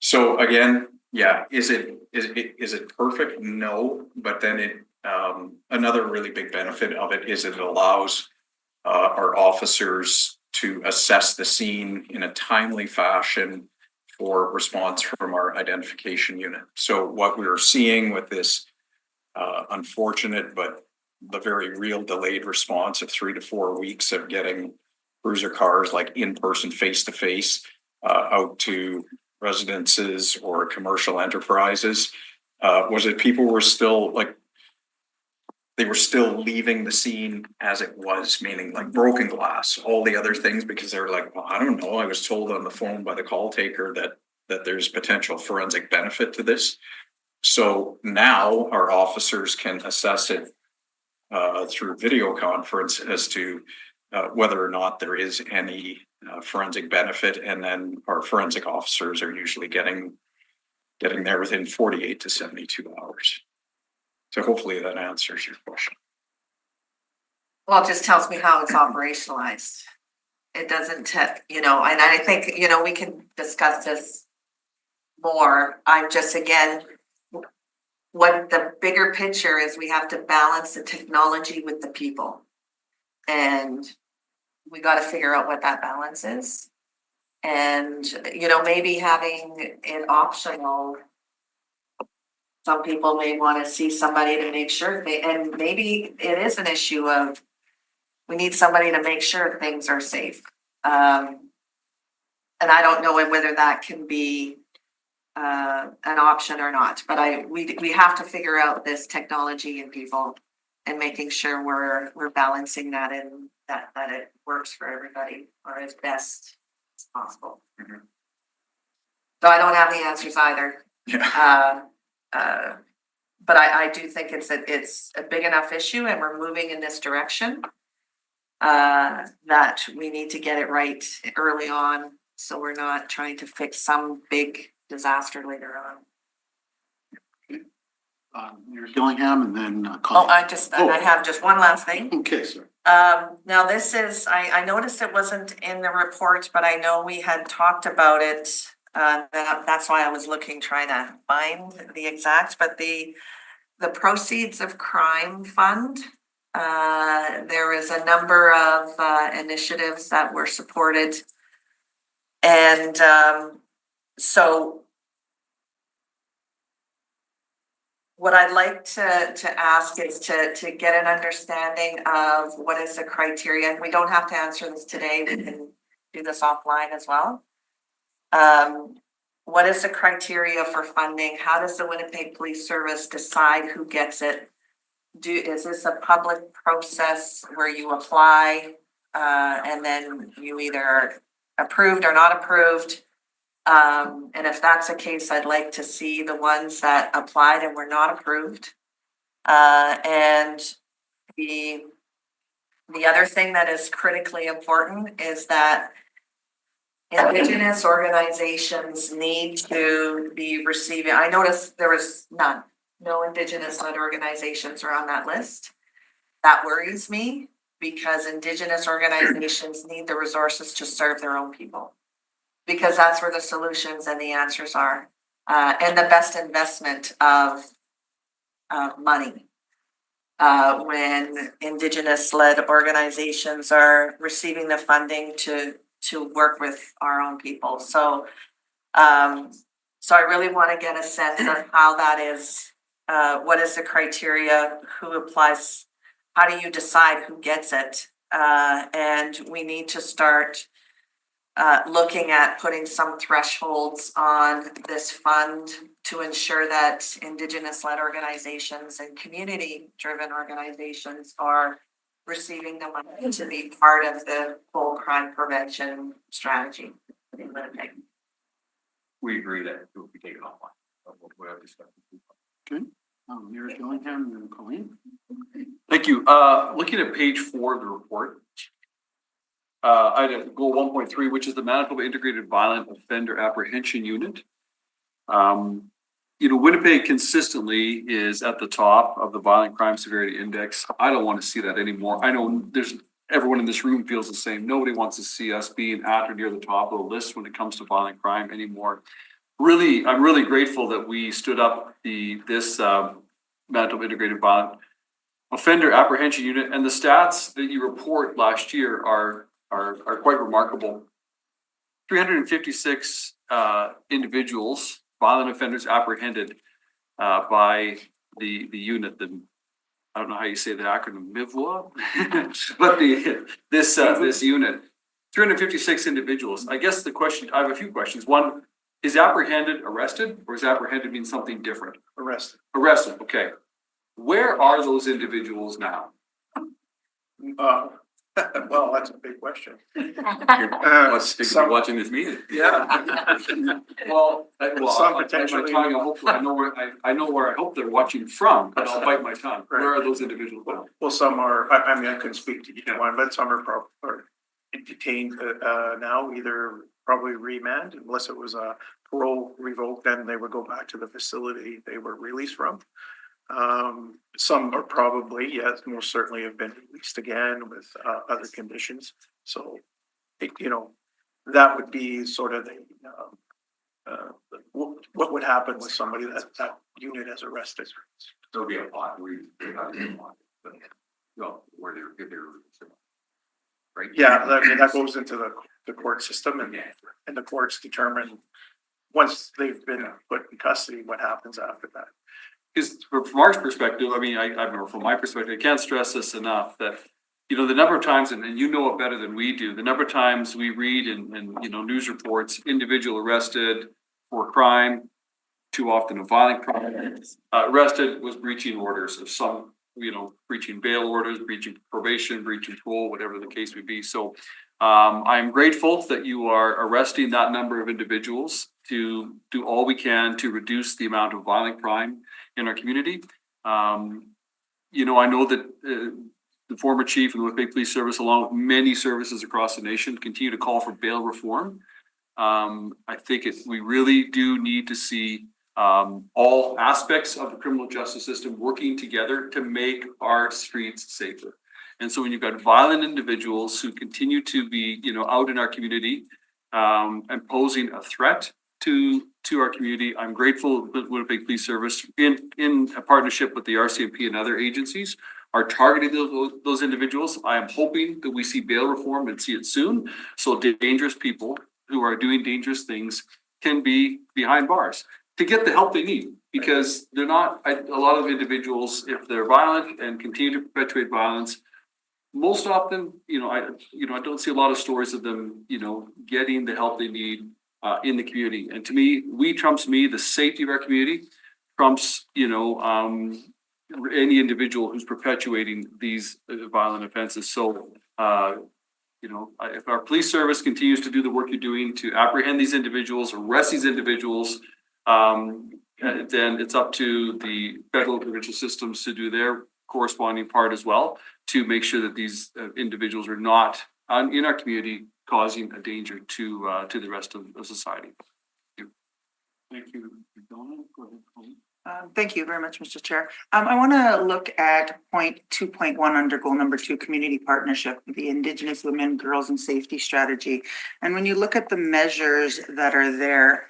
So again, yeah, is it perfect? No, but then another really big benefit of it is it allows our officers to assess the scene in a timely fashion for response from our identification unit. So what we're seeing with this unfortunate but the very real delayed response of 3 to 4 weeks of getting cruiser cars like in person, face to face, out to residences or commercial enterprises, was that people were still like, they were still leaving the scene as it was, meaning like broken glass, all the other things, because they were like, well, I don't know. I was told on the phone by the call taker that there's potential forensic benefit to this. So now our officers can assess it through video conference as to whether or not there is any forensic benefit. And then our forensic officers are usually getting there within 48 to 72 hours. So hopefully that answers your question. Well, it just tells me how it's operationalized. It doesn't, and I think, we can discuss this more. I'm just, again, what the bigger picture is, we have to balance the technology with the people. And we got to figure out what that balance is. And, maybe having it optional. Some people may want to see somebody to make sure and maybe it is an issue of we need somebody to make sure things are safe. And I don't know whether that can be an option or not, but we have to figure out this technology and people and making sure we're balancing that and that it works for everybody or as best as possible. Mm-hmm. So I don't have the answers either. Yeah. But I do think it's a big enough issue and we're moving in this direction that we need to get it right early on. So we're not trying to fix some big disaster later on. Mayor Gillingham and then Oh, Colin. I have just one last thing. Okay, sir. Now this is, I noticed it wasn't in the report, but I know we had talked about it. That's why I was trying to find the exact, but the proceeds of crime fund, there is a number of initiatives that were supported. And so what I'd like to ask is to get an understanding of what is the criteria. And we don't have to answer this today, we can do this offline as well. What is the criteria for funding? How does the Winnipeg Police Service decide who gets it? Is this a public process where you apply and then you either approved or not approved? And if that's the case, I'd like to see the ones that applied and were not approved. And the other thing that is critically important is that Indigenous organizations need to be receiving. I noticed there was no Indigenous-led organizations are on that list. That worries me because Indigenous organizations need the resources to serve their own people, because that's where the solutions and the answers are, and the best investment of money. When Indigenous-led organizations are receiving the funding to work with our own people. So I really want to get a sense of how that is, what is the criteria, who applies, how do you decide who gets it? And we need to start looking at putting some thresholds on this fund to ensure that Indigenous-led organizations and community-driven organizations are receiving the money to be part of the whole crime prevention strategy in Winnipeg. we agree that it would be taken offline. We'll have discussion. Mayor Dillingham and Colleen. Thank you. Looking at page 4 of the report. Item goal 1.3, which is the Manitoba Integrated Violent Offender Apprehension Unit. Winnipeg consistently is at the top of the violent crime severity index. I don't want to see that anymore. I know everyone in this room feels the same. Nobody wants to see us being at or near the top of the list when it comes to violent crime anymore. Really, I'm really grateful that we stood up this Manitoba Integrated Violent Offender Apprehension Unit, and the stats that you report last year are quite remarkable. 356 individuals, violent offenders apprehended by the unit. I don't know how you say the acronym, MIVWA, but this unit, 356 individuals. I guess the question, I have a few questions. One, is apprehended arrested, or is apprehended mean something different? Arrested. Arrested, okay. Where are those individuals now? Well, that's a big question. Some watching this meeting. Yeah. Well, Some I potentially- my tongue, I know where I hope they're watching from, but I'll bite my tongue. Right. Where are those individuals now? Well, some are, I mean, I couldn't speak to each one, but some are probably detained now, either probably remand, unless it was a parole revoked, then they would go back to the facility they were released from. Some are probably, yes, most certainly have been released again with other conditions. So, that would be sort of what would happen with somebody that unit has arrested. There'll be a pot where they're right? Yeah, that goes into the court system and the courts determine once they've been put in custody, what happens after that. Because from our perspective, I mean, I remember from my perspective, I can't stress this enough that, the number of times, and you know it better than we do, the number of times we read in news reports, individual arrested for crime, too often a violent crime, arrested was breaching orders of some, breaching bail orders, breaching probation, breaching parole, whatever the case may be. So I'm grateful that you are arresting that number of individuals to do all we can to reduce the amount of violent crime in our community. I know that the former chief of the Winnipeg Police Service, along with many services across the nation, continue to call for bail reform. I think we really do need to see all aspects of the criminal justice system working together to make our streets safer. And so when you've got violent individuals who continue to be, out in our community and posing a threat to our community, I'm grateful that Winnipeg Police Service, in a partnership with the RCMP and other agencies, are targeting those individuals. I am hoping that we see bail reform and see it soon, so dangerous people who are doing dangerous things can be behind bars to get the help they need, because they're not, a lot of individuals, if they're violent and continue to perpetuate violence, most often, I don't see a lot of stories of them, getting the help they need in the community. And to me, trumps the safety of our community trumps, any individual who's perpetuating these violent offenses. So, if our police service continues to do the work you're doing to apprehend these individuals, arrest these individuals, then it's up to the federal and provincial systems to do their corresponding part as well, to make sure that these individuals are not in our community causing a danger to the rest of society. Thank you. Thank you very much, Mr. Chair. I want to look at point 2.1 under goal number 2, community partnership, the Indigenous Women, Girls and Safety Strategy. And when you look at the measures that are there,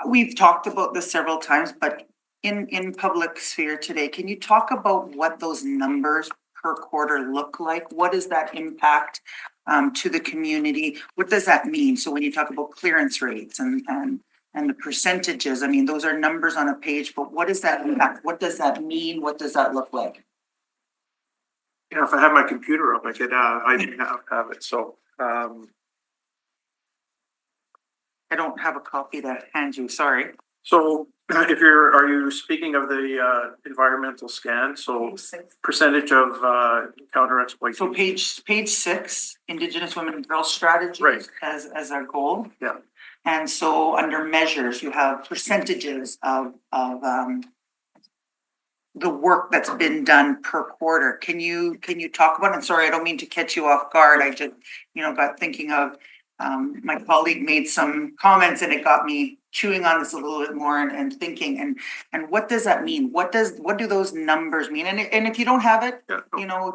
we've talked about this several times, but in public sphere today, can you talk about what those numbers per quarter look like? What is that impact to the community? What does that mean? So when you talk about clearance rates and the percentages, I mean, those are numbers on a page, but what does that impact? What does that mean? What does that look like? If I had my computer up, I could, I have it. So, I don't have a copy to hand you, sorry. So are you speaking of the environmental scan? So percentage of counter So exploitation? page six, Indigenous Women and Girls Strategy Right. as our goal. Yeah. And so under measures, you have percentages of the work that's been done per quarter. Can you talk about it? And sorry, I don't mean to catch you off guard. I just, got thinking of, my colleague made some comments and it got me chewing on this a little bit more and thinking, and what does that mean? What do those numbers mean? And if you don't have it, Yeah.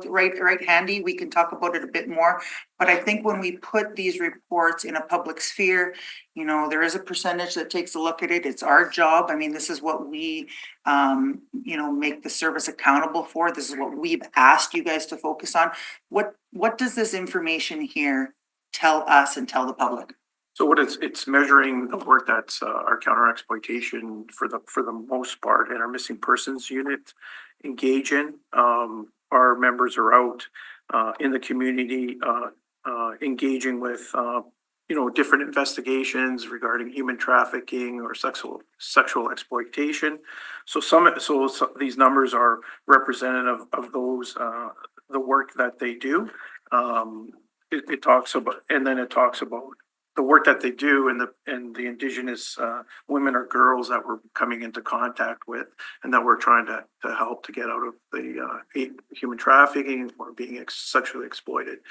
right handy, we can talk about it a bit more. But I think when we put these reports in a public sphere, there is a percentage that takes a look at it. It's our job. I mean, this is what we, make the service accountable for. This is what we've asked you guys to focus on. What does this information here tell us and tell the public? So what it's measuring the work that's our counter exploitation for the most part and our missing persons unit engage in. Our members are out in the community engaging with different investigations regarding human trafficking or sexual exploitation. So these numbers are representative of those the work that they do. It talks about the work that they do and the Indigenous women or girls that we're coming into contact with and that we're trying to help to get out of the human trafficking or being sexually exploited.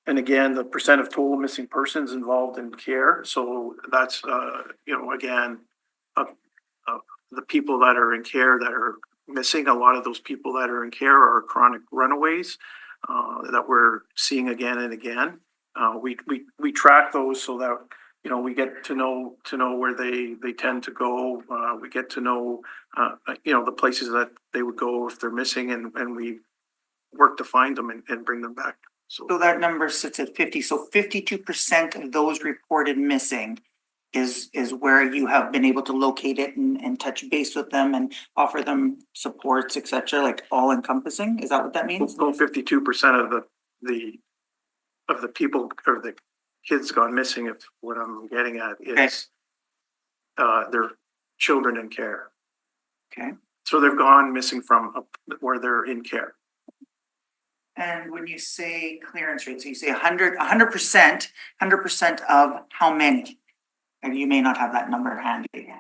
And again, the percent of total missing persons involved in care. So that's, again, the people that are in care that are missing, a lot of those people that are in care are chronic runaways that we're seeing again and again. We track those so that we get to know where they tend to go. We get to know the places that they would go if they're missing, and we work to find them and bring them back. So that number sits at 50. So 52% of those reported missing is where you have been able to locate it and touch base with them and offer them supports, et cetera, like all encompassing. Is that what that means? No, 52% of the people or the kids gone missing, if what I'm getting at is their children in care. Okay. So they've gone missing from where they're in care. And when you say clearance rate, so you say 100% of how many? And you may not have that number handy.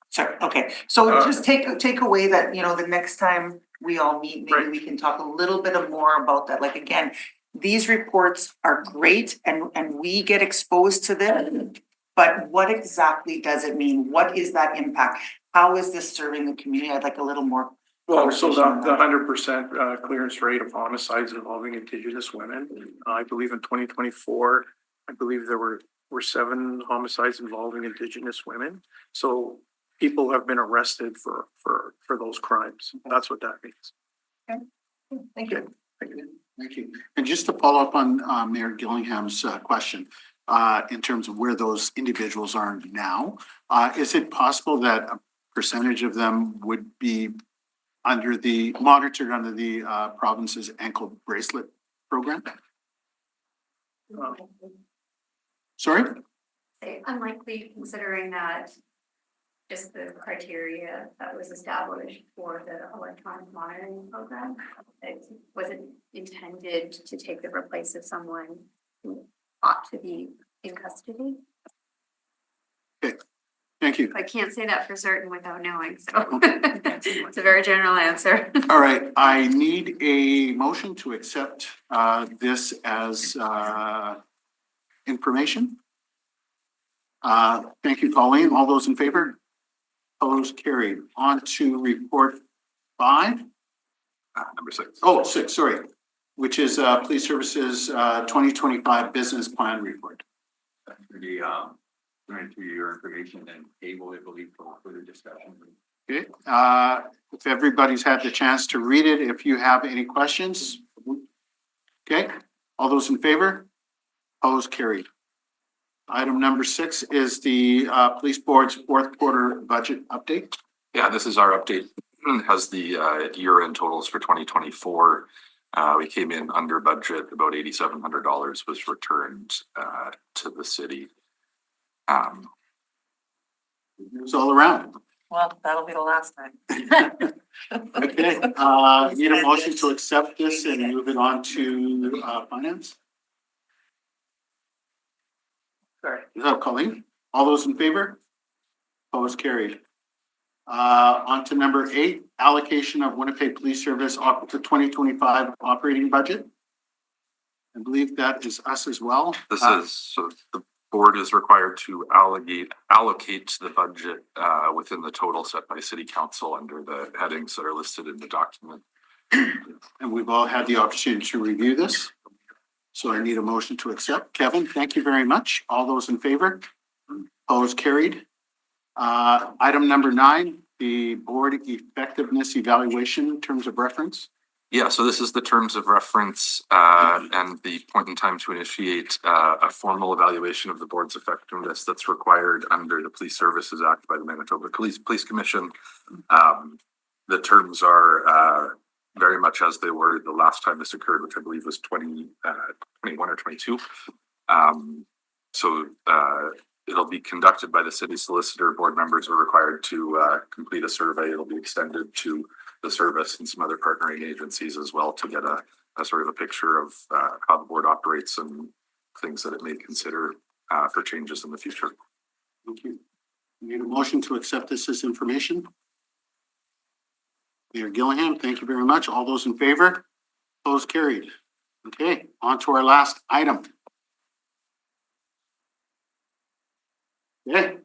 Sorry, okay. So just take away that, the next time we all meet, maybe we can talk a little bit more about that. Like, again, these reports are great and we get exposed to them, but what exactly does it mean? What is that impact? How is this serving the community? I'd like a little more. Well, so the 100% clearance rate of homicides involving Indigenous women, I believe in 2024, there were 7 homicides involving Indigenous women. So people have been arrested for those crimes. That's what that means. Okay. Thank you. Thank you. And just to follow up on Mayor Gillingham's question, in terms of where those individuals are now, is it possible that a percentage of them would be monitored under the province's ankle bracelet program? Sorry? Unlikely, considering that just the criteria that was established for the electronic monitoring program, it wasn't intended to take the place of someone who ought to be in custody. Okay, thank you. I can't say that for certain without knowing, so it's a very general answer. All right, I need a motion to accept this as information. Thank you, Colleen. All those in favor? Opposed, carried. On to report 5. Number 6. Oh, 6, sorry, which is Police Services 2025 Business Plan Report. The going through your information and table, I believe, for further discussion. Okay, if everybody's had the chance to read it, if you have any questions. Okay, all those in favor? Opposed, carried. Item number 6 is the Police Board's 4th quarter budget update. Yeah, this is our update. Has the year-end totals for 2024. We came in under budget. About $8,700 was returned to the city. It's all around. Well, that'll be the last time. Okay, need a motion to accept this and move it on to, finance? Sorry. Colleen, all those in favor? Opposed, carried. On to number 8, allocation of Winnipeg Police Service the 2025 operating budget. I believe that is us as well. This is, so the board is required to allocate the budget within the total set by city council under the headings that are listed in the document. And we've all had the opportunity to review this. So I need a motion to accept. Kevin, thank you very much. All those in favor? Opposed, carried. Item number 9, the board effectiveness evaluation in terms of reference. Yeah, so this is the terms of reference and the point in time to initiate a formal evaluation of the board's effectiveness that's required under the Police Services Act by the Manitoba Police Commission. The terms are very much as they were the last time this occurred, which I believe was 21 or 22. It'll be conducted by the city solicitor. Board members are required to complete a survey. It'll be extended to the service and some other partnering agencies as well to get a sort of a picture of how the board operates and things that it may consider for changes in the future. Thank you. Need a motion to accept this as information. Mayor Gillihan, thank you very much. All those in favor? Opposed, carried. Okay, on to our last item. Okay.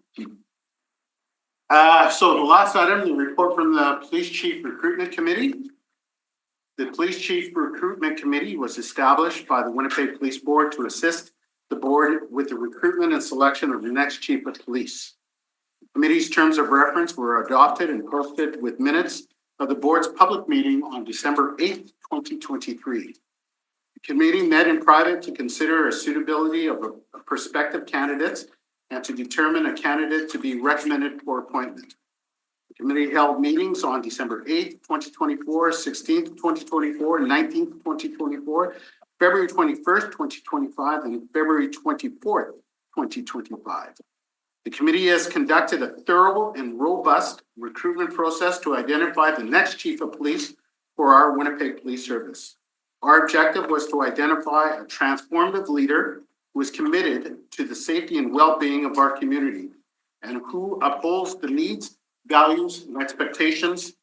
So the last item, the report from the Police Chief Recruitment Committee. The Police Chief Recruitment Committee was established by the Winnipeg Police Board to assist the board with the recruitment and selection of the next chief of police. The committee's terms of reference were adopted and posted with minutes of the board's public meeting on December 8th, 2023. The committee met in private to consider a suitability of a prospective candidates and to determine a candidate to be recommended for appointment. The committee held meetings on December 8th, 2024, 16th, 2024, 19th, 2024, February 21st, 2025, and February 24th, 2025. The committee has conducted a thorough and robust recruitment process to identify the next chief of police for our Winnipeg Police Service. Our objective was to identify a transformative leader who is committed to the safety and well-being of our community and who upholds the needs, values, and expectations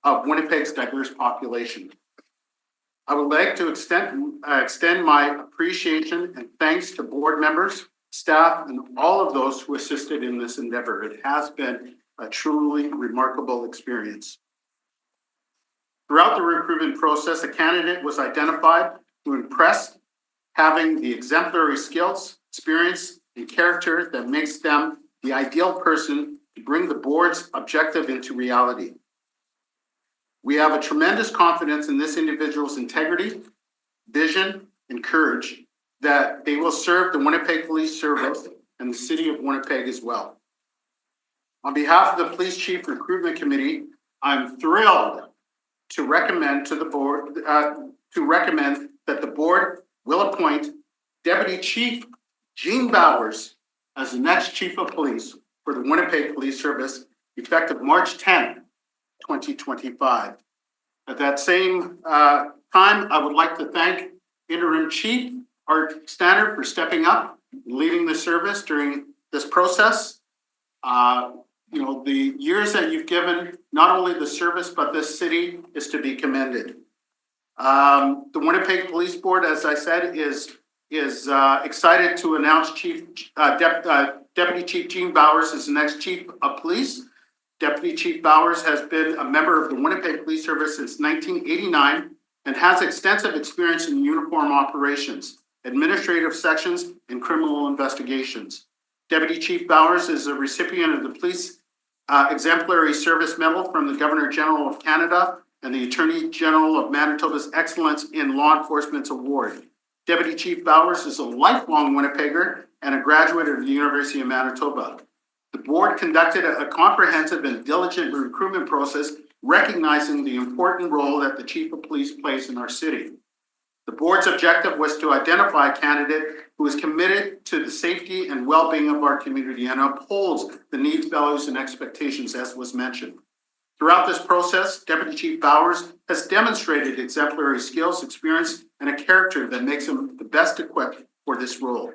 of Winnipeg's diverse population. I would like to extend my appreciation and thanks to board members, staff, and all of those who assisted in this endeavor. It has been a truly remarkable experience. Throughout the recruitment process, a candidate was identified who impressed, having the exemplary skills, experience, and character that makes them the ideal person to bring the board's objective into reality. We have a tremendous confidence in this individual's integrity, vision, and courage that they will serve the Winnipeg Police Service and the city of Winnipeg as well. On behalf of the Police Chief Recruitment Committee, I'm thrilled to recommend to the board that the board will appoint Deputy Chief Gene Bowers as the next Chief of Police for the Winnipeg Police Service, effective March 10th, 2025. At that same time, I would like to thank Interim Chief Art Stannard for stepping up and leading the service during this process. The years that you've given not only the service but this city is to be commended. The Winnipeg Police Board, as I said, is excited to announce Deputy Chief Gene Bowers as the next Chief of Police. Deputy Chief Bowers has been a member of the Winnipeg Police Service since 1989 and has extensive experience in uniform operations, administrative sections, and criminal investigations. Deputy Chief Bowers is a recipient of the Police Exemplary Service Medal from the Governor General of Canada and the Attorney General of Manitoba's Excellence in Law Enforcement Award. Deputy Chief Bowers is a lifelong Winnipegger and a graduate of the University of Manitoba. The board conducted a comprehensive and diligent recruitment process, recognizing the important role that the Chief of Police plays in our city. The board's objective was to identify a candidate who is committed to the safety and well-being of our community and upholds the needs, values, and expectations as was mentioned. Throughout this process, Deputy Chief Bowers has demonstrated exemplary skills, experience, and a character that makes him the best equipped for this role.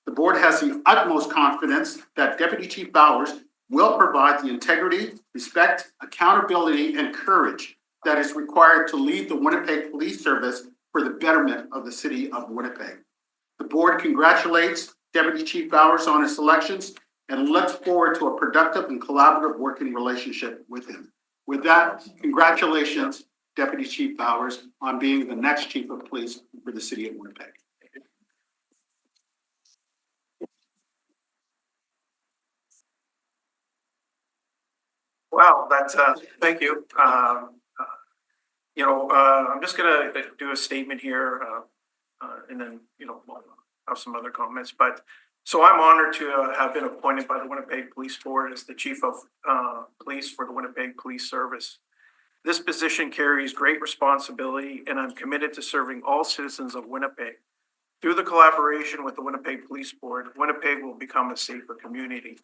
The board has the utmost confidence that Deputy Chief Bowers will provide the integrity, respect, accountability, and courage that is required to lead the Winnipeg Police Service for the betterment of the city of Winnipeg. The board congratulates Deputy Chief Bowers on his selections and looks forward to a productive and collaborative working relationship with him. With that, congratulations, Deputy Chief Bowers, on being the next Chief of Police for the city of Winnipeg. Wow, that's, thank you. I'm just gonna do a statement here, and then, we'll have some other comments, but, so I'm honored to have been appointed by the Winnipeg Police Board as the Chief of Police for the Winnipeg Police Service. This position carries great responsibility, and I'm committed to serving all citizens of Winnipeg. Through the collaboration with the Winnipeg Police Board, Winnipeg will become a safer community.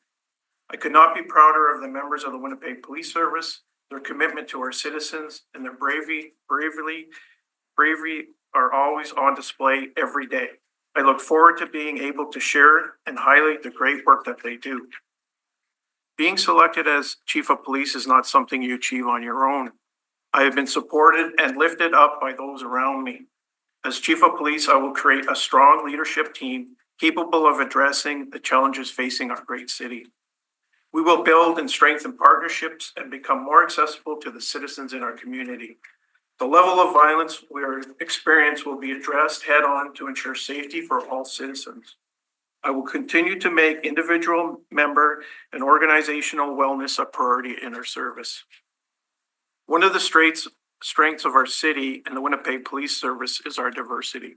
I could not be prouder of the members of the Winnipeg Police Service. Their commitment to our citizens and their bravery are always on display every day. I look forward to being able to share and highlight the great work that they do. Being selected as Chief of Police is not something you achieve on your own. I have been supported and lifted up by those around me. As Chief of Police, I will create a strong leadership team capable of addressing the challenges facing our great city. We will build and strengthen partnerships and become more accessible to the citizens in our community. The level of violence we are experiencing will be addressed head on to ensure safety for all citizens. I will continue to make individual member and organizational wellness a priority in our service. One of the strengths of our city and the Winnipeg Police Service is our diversity.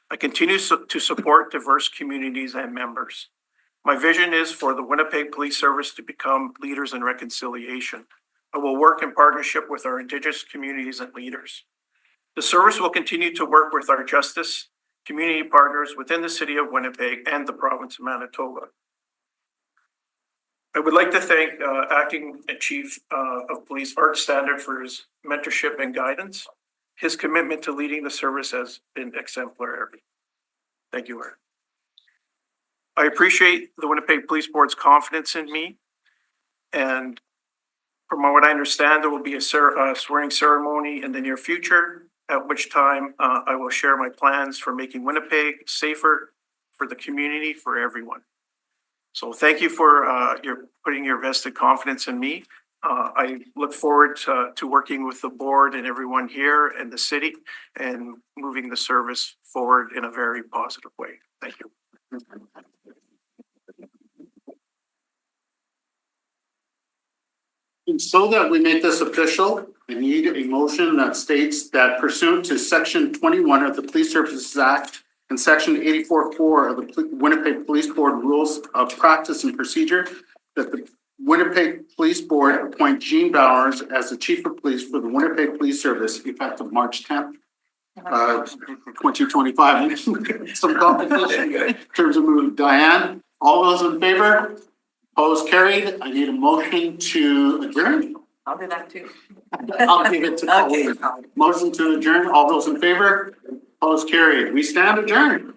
I continue to support diverse communities and members. My vision is for the Winnipeg Police Service to become leaders in reconciliation. I will work in partnership with our Indigenous communities and leaders. The service will continue to work with our justice community partners within the city of Winnipeg and the province of Manitoba. I would like to thank Acting Chief of Police Art Standard for his mentorship and guidance. His commitment to leading the service has been exemplary. Thank you, Art. I appreciate the Winnipeg Police Board's confidence in me. And from what I understand, there will be a swearing ceremony in the near future, at which time I will share my plans for making Winnipeg safer for the community, for everyone. So thank you for putting your vested confidence in me. I look forward to working with the board and everyone here and the city and moving the service forward in a very positive way. Thank you. And so that we make this official, I need a motion that states that pursuant to Section 21 of the Police Services Act and Section 84(4) of the Winnipeg Police Board Rules of Practice and Procedure, that the Winnipeg Police Board appoint Jean Bowers as the Chief of Police for the Winnipeg Police Service effective March 10th, 2025. Some competition in terms of moving. Diane, all those in favor? Opposed, carried. I need a motion to adjourn. I'll do that too. I'll give it to Okay. Motion to adjourn. All those in favor? Opposed, carried. We stand adjourned.